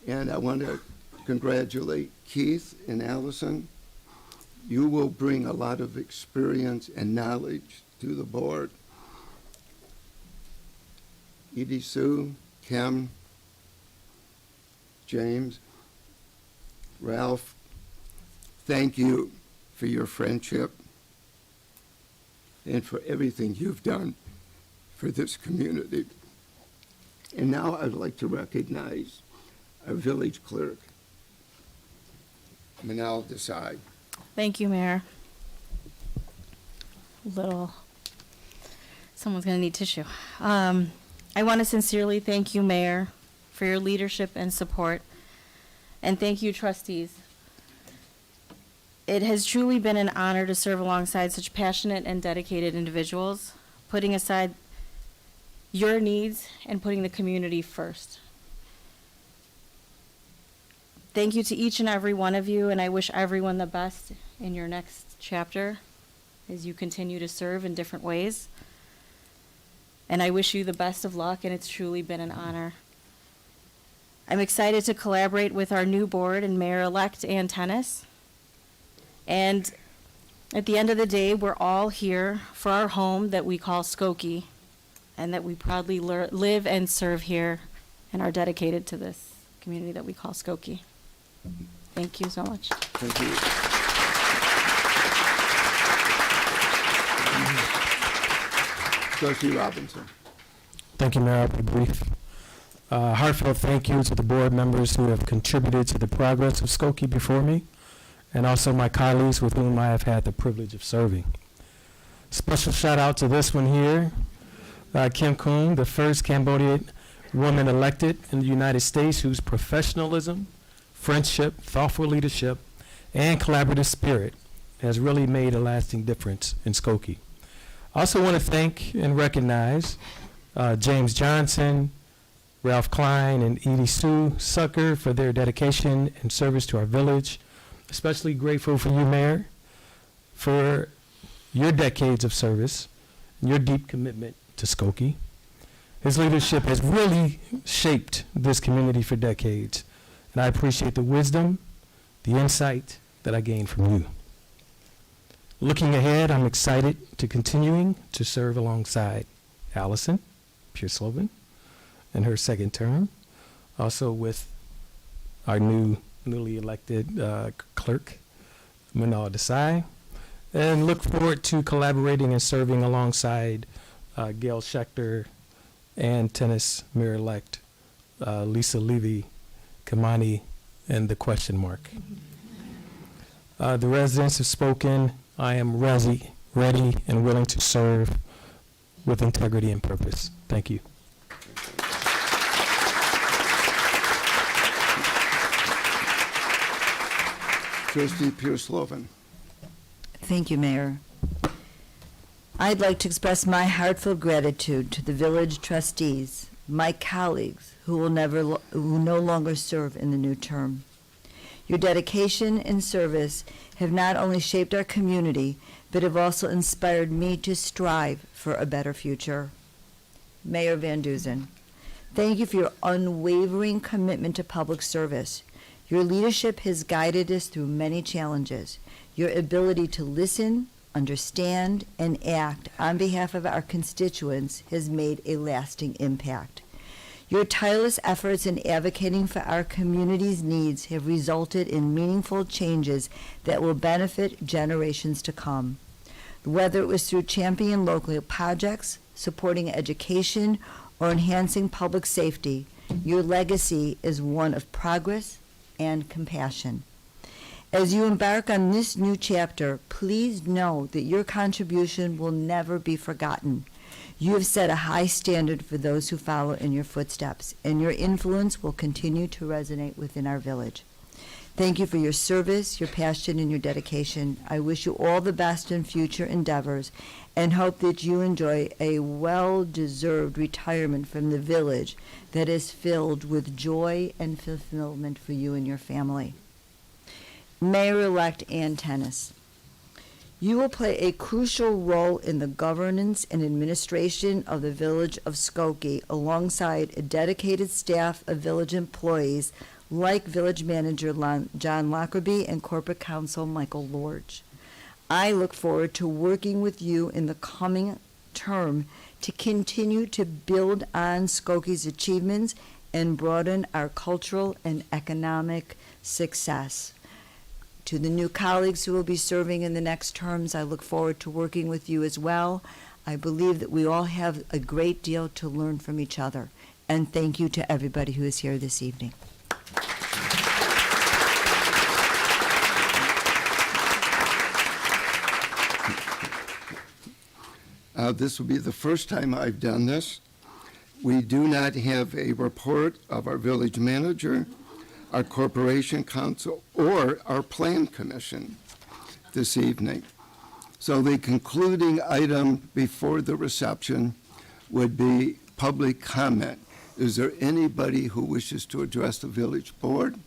And I want to congratulate Keith and Allison. You will bring a lot of experience and knowledge to the board. Edie Sue, Kim, James, Ralph, thank you for your friendship and for everything you've done for this community. And now I'd like to recognize our village clerk, Manal Desai. Thank you, Mayor. Someone's going to need tissue. I want to sincerely thank you, Mayor, for your leadership and support. And thank you, trustees. It has truly been an honor to serve alongside such passionate and dedicated individuals, putting aside your needs and putting the community first. Thank you to each and every one of you, and I wish everyone the best in your next chapter as you continue to serve in different ways. And I wish you the best of luck, and it's truly been an honor. I'm excited to collaborate with our new board and Mayor-elect Ann Tennis. And at the end of the day, we're all here for our home that we call Skokie, and that we proudly live and serve here and are dedicated to this community that we call Skokie. Thank you so much. Thank you. Trustee Robinson. Thank you, Mayor. I'll be brief. Heartfelt thank you to the board members who have contributed to the progress of Skokie before me, and also my colleagues with whom I have had the privilege of serving. Special shout out to this one here, Kim Kuhn, the first Cambodian woman elected in the United States whose professionalism, friendship, thoughtful leadership, and collaborative spirit has really made a lasting difference in Skokie. I also want to thank and recognize James Johnson, Ralph Klein, and Edie Sue Sucker for their dedication and service to our village. Especially grateful for you, Mayor, for your decades of service and your deep commitment to Skokie. His leadership has really shaped this community for decades, and I appreciate the wisdom, the insight that I gained from you. Looking ahead, I'm excited to continuing to serve alongside Allison Pierce-Slovan in her second term, also with our newly elected clerk, Manal Desai, and look forward to collaborating and serving alongside Gail Schechter and tennis Mayor-elect Lisa Levy, Kamani, and the question mark. The residents have spoken. I am ready and willing to serve with integrity and purpose. Thank you. Trustee Pierce-Slovan. Thank you, Mayor. I'd like to express my heartfelt gratitude to the village trustees, my colleagues who no longer serve in the new term. Your dedication and service have not only shaped our community, but have also inspired me to strive for a better future. Mayor Van Duzen, thank you for your unwavering commitment to public service. Your leadership has guided us through many challenges. Your ability to listen, understand, and act on behalf of our constituents has made a lasting impact. Your tireless efforts in advocating for our community's needs have resulted in meaningful changes that will benefit generations to come. Whether it was through championing local projects, supporting education, or enhancing public safety, your legacy is one of progress and compassion. As you embark on this new chapter, please know that your contribution will never be forgotten. You have set a high standard for those who follow in your footsteps, and your influence will continue to resonate within our village. Thank you for your service, your passion, and your dedication. I wish you all the best in future endeavors and hope that you enjoy a well-deserved retirement from the village that is filled with joy and fulfillment for you and your family. Mayor-elect Ann Tennis, you will play a crucial role in the governance and administration of the Village of Skokie alongside a dedicated staff of village employees like Village Manager John Lockerbie and Corporate Counsel Michael Lorge. I look forward to working with you in the coming term to continue to build on Skokie's achievements and broaden our cultural and economic success. To the new colleagues who will be serving in the next terms, I look forward to working with you as well. I believe that we all have a great deal to learn from each other. And thank you to everybody who is here this evening. This will be the first time I've done this. We do not have a report of our village manager, our corporation council, or our plan commission this evening. So the concluding item before the reception would be public comment. Is there anybody who wishes to address the village board?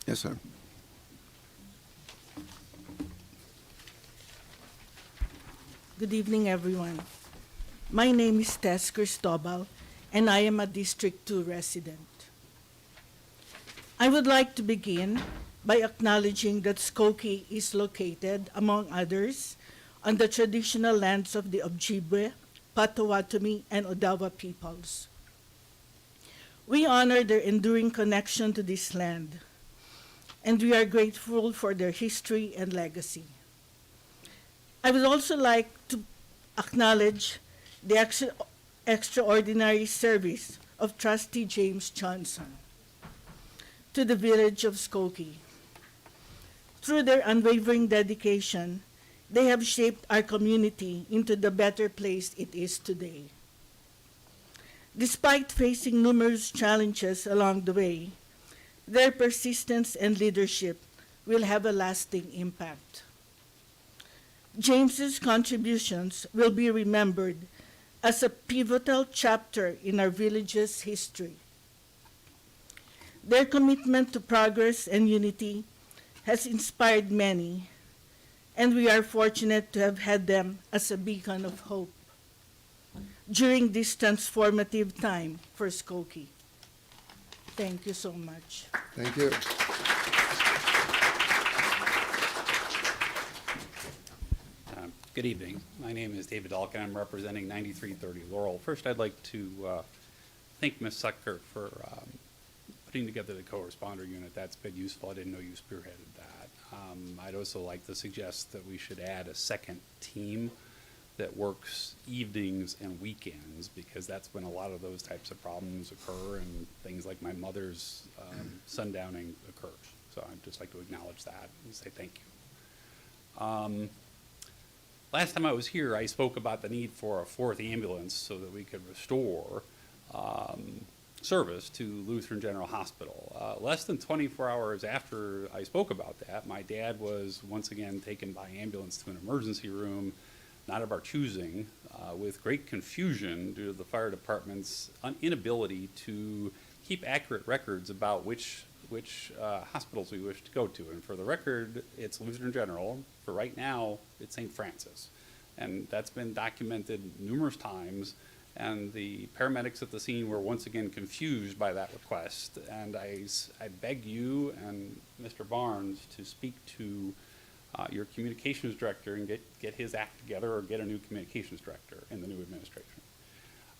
Yes, sir. Good evening, everyone. My name is Tess Cristobal, and I am a District 2 resident. I would like to begin by acknowledging that Skokie is located, among others, on the traditional lands of the Ojibwe, Potawatomi, and Odawa peoples. We honor their enduring connection to this land, and we are grateful for their history and legacy. I would also like to acknowledge the extraordinary service of Trustee James Johnson to the village of Skokie. Through their unwavering dedication, they have shaped our community into the better place it is today. Despite facing numerous challenges along the way, their persistence and leadership will have a lasting impact. James's contributions will be remembered as a pivotal chapter in our village's history. Their commitment to progress and unity has inspired many, and we are fortunate to have had them as a beacon of hope during this transformative time for Skokie. Thank you so much. Thank you. Good evening. My name is David Dalkin. I'm representing 9330 Laurel. First, I'd like to thank Ms. Sucker for putting together the co-responder unit. That's been useful. I didn't know you spearheaded that. I'd also like to suggest that we should add a second team that works evenings and weekends, because that's when a lot of those types of problems occur and things like my mother's sundowning occurs. So I'd just like to acknowledge that and say thank you. Last time I was here, I spoke about the need for a fourth ambulance so that we could restore service to Lutheran General Hospital. Less than 24 hours after I spoke about that, my dad was once again taken by ambulance to an emergency room, not of our choosing, with great confusion due to the fire department's inability to keep accurate records about which hospitals we wish to go to. And for the record, it's Lutheran General. For right now, it's St. Francis. And that's been documented numerous times, and the paramedics at the scene were once again confused by that request. And I beg you and Mr. Barnes to speak to your communications director and get his act together, or get a new communications director in the new administration.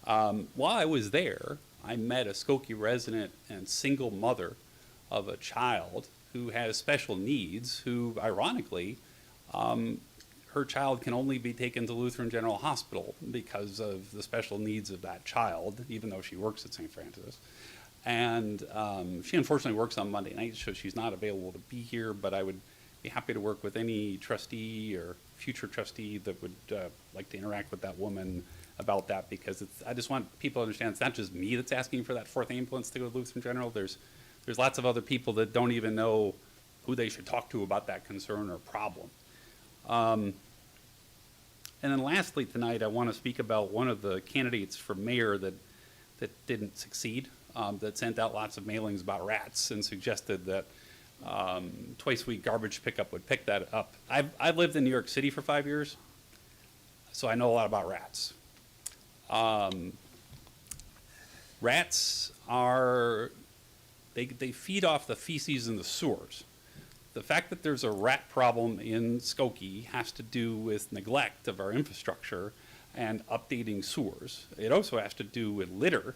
While I was there, I met a Skokie resident and single mother of a child who has special needs, who ironically, her child can only be taken to Lutheran General Hospital because of the special needs of that child, even though she works at St. Francis. And she unfortunately works on Monday nights, so she's not available to be here, but I would be happy to work with any trustee or future trustee that would like to interact with that woman about that, because I just want people to understand it's not just me that's asking for that 4th ambulance to go to Lutheran General. There's lots of other people that don't even know who they should talk to about that concern or problem. And then lastly tonight, I want to speak about one of the candidates for mayor that didn't succeed, that sent out lots of mailings about rats and suggested that twice-a-week garbage pickup would pick that up. I've lived in New York City for 5 years, so I know a lot about rats. Rats are, they feed off the feces in the sewers. The fact that there's a rat problem in Skokie has to do with neglect of our infrastructure and updating sewers. It also has to do with litter,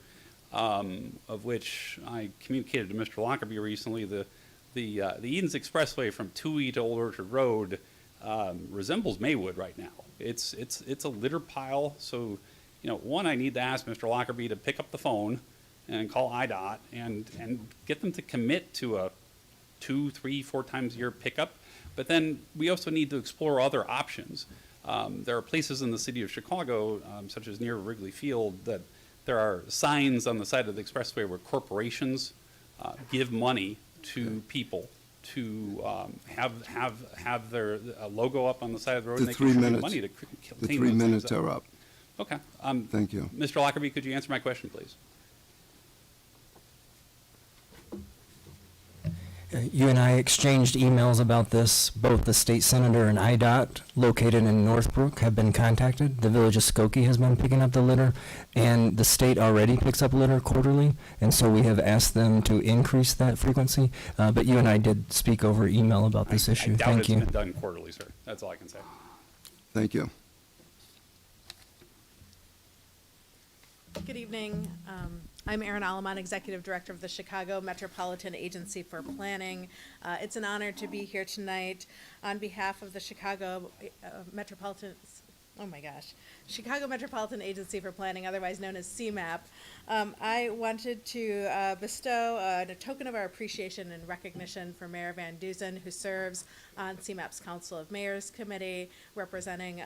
of which I communicated to Mr. Lockerbie recently. The Edens Expressway from Toohey to Old Orchard Road resembles Maywood right now. It's a litter pile. So, you know, one, I need to ask Mr. Lockerbie to pick up the phone and call IDOT and get them to commit to a 2, 3, 4 times a year pickup. But then we also need to explore other options. There are places in the city of Chicago, such as near Wrigley Field, that there are signs on the side of the expressway where corporations give money to people to have their logo up on the side of the road. The and they 3 contribute minutes. money to The clean 3 those things minutes up. are up. Okay. Thank you. Mr. Lockerbie, could you answer my question, please? You and I exchanged emails about this. Both the state senator and IDOT, located in Northbrook, have been contacted. The village of Skokie has been picking up the litter, and the state already picks up litter quarterly, and so we have asked them to increase that frequency. But you and I did speak over email about this issue. I doubt Thank it's you. been done quarterly, sir. That's all I can say. Thank you. Good evening. I'm Erin Alamon, Executive Director of the Chicago Metropolitan Agency for Planning. It's an honor to be here tonight on behalf of the Chicago Chicago Metropolitan Agency for Planning, otherwise known as CMAP. I wanted to bestow a token of our appreciation and recognition for Mayor Van Dusen, who serves on CMAP's Council of Mayors Committee, representing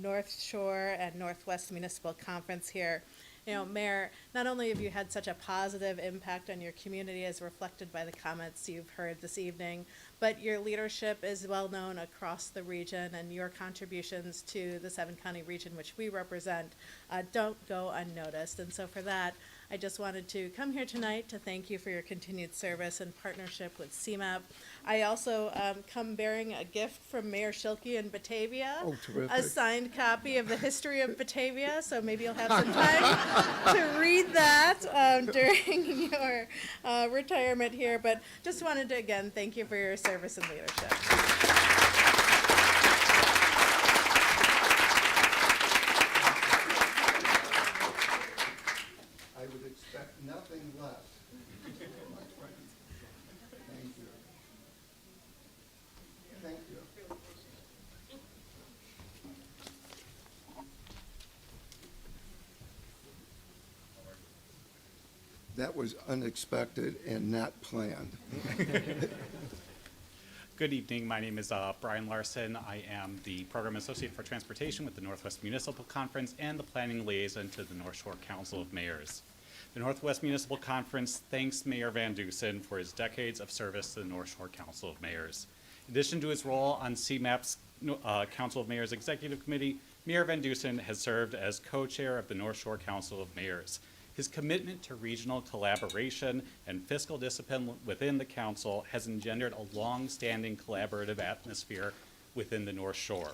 North Shore and Northwest Municipal Conference here. You know, Mayor, not only have you had such a positive impact on your community as reflected by the comments you've heard this evening, but your leadership is well known across the region, and your contributions to the 7-county region which we represent don't go unnoticed. And so for that, I just wanted to come here tonight to thank you for your continued service and partnership with CMAP. I also come bearing a gift from Mayor Schilke in Batavia, Oh, terrific. a signed copy of the history of Batavia, so maybe you'll have some time to read that during your retirement here. But just wanted to, again, thank you for your service and leadership. I would expect nothing less. My friend. Thank you. Thank you. That was unexpected and not planned. Good evening. My name is Brian Larson. I am the Program Associate for Transportation with the Northwest Municipal Conference and the Planning Liaison to the North Shore Council of Mayors. The Northwest Municipal Conference thanks Mayor Van Dusen for his decades of service to the North Shore Council of Mayors. In addition to his role on CMAP's Council of Mayors Executive Committee, Mayor Van Dusen has served as co-chair of the North Shore Council of Mayors. His commitment to regional collaboration and fiscal discipline within the council has engendered a long-standing collaborative atmosphere within the North Shore.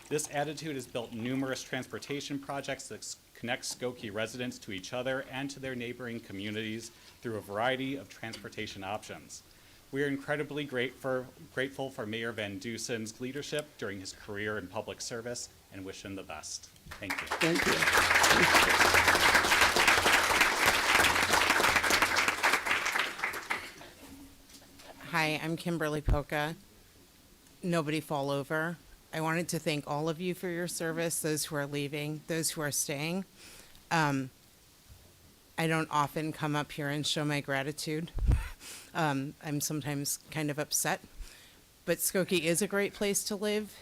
This attitude has built numerous transportation projects that connect Skokie residents to each other and to their neighboring communities through a variety of transportation options. We are incredibly grateful for Mayor Van Dusen's leadership during his career in public service and wish him the best. Thank you. Thank you. Hi, I'm Kimberly Poca. Nobody fall over. I wanted to thank all of you for your service, those who are leaving, those who are staying. I don't often come up here and show my gratitude. I'm sometimes kind of upset. but Skokie is a great place to live,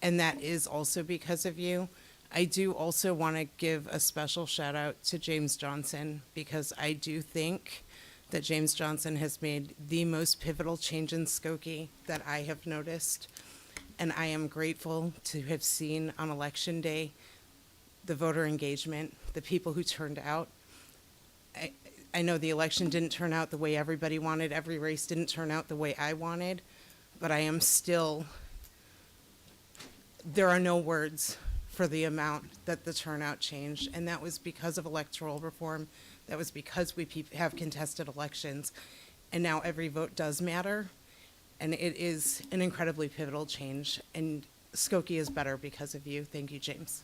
and that is also because of you. I do also want to give a special shout out to James Johnson, because I do think that James Johnson has made the most pivotal change in Skokie that I have noticed. And I am grateful to have seen on Election Day the voter engagement, the people who turned out. I know the election didn't turn out the way everybody wanted, every race didn't turn out the way I wanted, but I am still, there are no words for the amount that the turnout changed, and that was because of electoral reform. That was because we have contested elections, and now every vote does matter, and it is an incredibly pivotal change, and Skokie is better because of you. Thank you, James.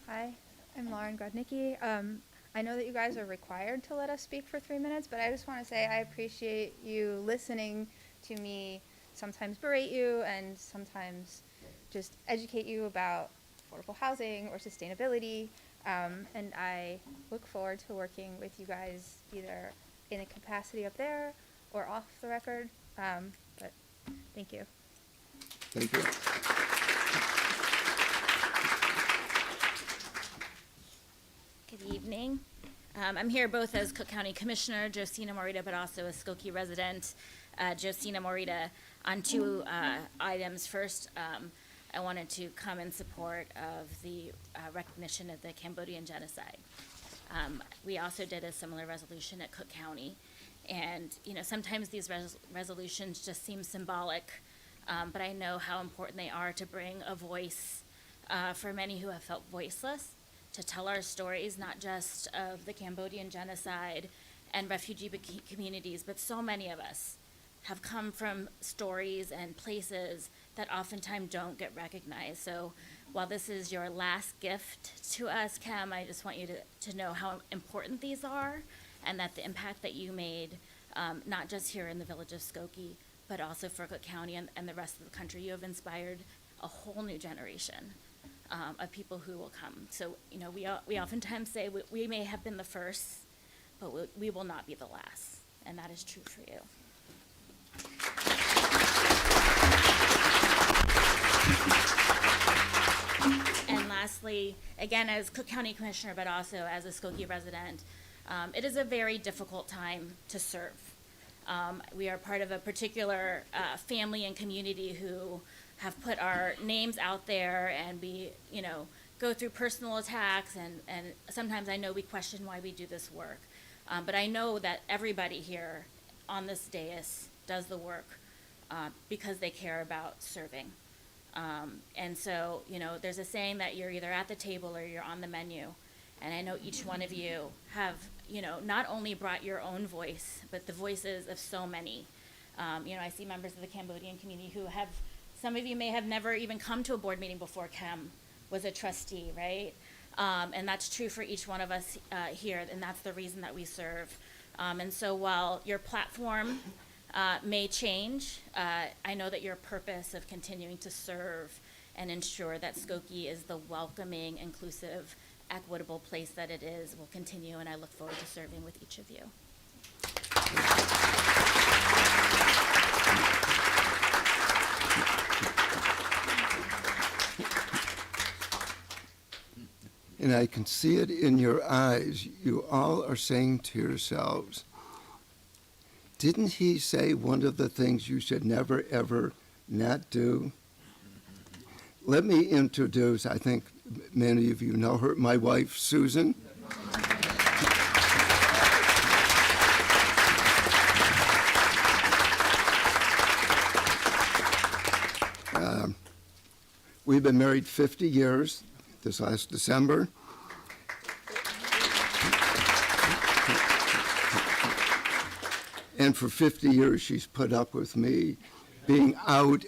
Hi, I'm Lauren Grodnicki. I know that you guys are required to let us speak for 3 minutes, but I just want to say I appreciate you listening to me sometimes berate you and sometimes just educate you about affordable housing or sustainability. And I look forward to working with you guys either in a capacity up there or off the record. But thank you. Thank you. Good evening. I'm here both as Cook County Commissioner Josina Morita, but also a Skokie resident, Josina Morita, on two items. First, I wanted to come in support of the recognition of the Cambodian genocide. We also did a similar resolution at Cook County, and sometimes these resolutions just seem symbolic, but I know how important they are to bring a voice for many who have felt voiceless, to tell our stories, not just of the Cambodian genocide and refugee communities, but so many of us have come from stories and places that oftentimes don't get recognized. So while this is your last gift to us, Cam, I just want you to know how important these are, and that the impact that you made, not just here in the village of Skokie, but also for Cook County and the rest of the country. You have inspired a whole new generation of people who will come. So, we oftentimes say we may have been the first, but we will not be the last, and that is true for you. And lastly, again, as Cook County Commissioner, but also as a Skokie resident, it is a very difficult time to serve. We are part of a particular family and community who have put our names out there, and we, go through personal attacks, and sometimes I know we question why we do this work. But I know that everybody here on this dais does the work because they care about serving. And so, there's a saying that you're either at the table or you're on the menu. And I know each one of you have, not only brought your own voice, but the voices of so many. I see members of the Cambodian community who have, some of you may have never even come to a board meeting before Cam was a trustee, right? And that's true for each one of us here, and that's the reason that we serve. And so while your platform may change, I know that your purpose of continuing to serve and ensure that Skokie is the welcoming, inclusive, equitable place that it is will continue, and I look forward to serving with each of you. And I can see it in your eyes. You all are saying to yourselves, didn't he say one of the things you should never, ever not do? Let me introduce, I think many of you know her, my wife, Susan. We've been married 50 years this last December. And for 50 years, she's put up with me being out.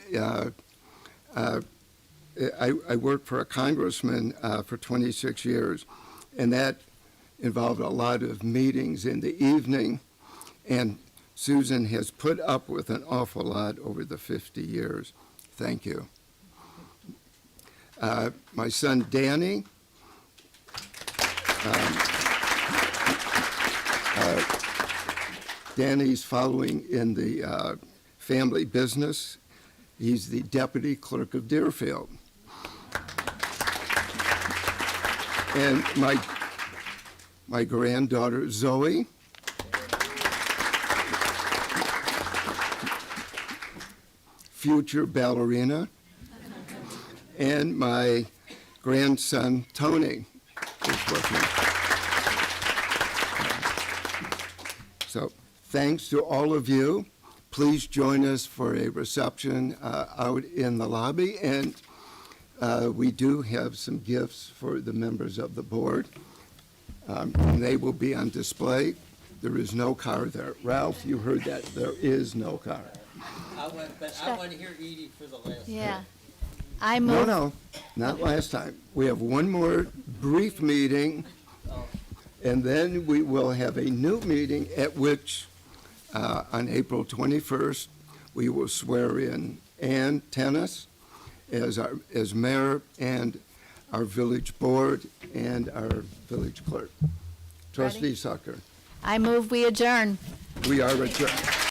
I worked for a congressman for 26 years, and that involved a lot of meetings in the evening. And Susan has put up with an awful lot over the 50 years. Thank you. My son, Danny. Danny's following in the family business. He's the Deputy Clerk of Deerfield. And my granddaughter Zoe. Future ballerina. And my grandson Tony is with me. So thanks to all of you. Please join us for a reception out in the lobby. And we do have some gifts for the members of the board. And they will be on display. There is no car there. Ralph, you heard that. There is no car. I want to hear Edie for the last time. Yeah. I move. No, not last time. We have one more brief meeting, and then we will have a new meeting at which, on April 21st, we will swear in Ann Tennis as mayor, and our village board and our village clerk. Trustee Sucker. I move we adjourn. We are adjourned.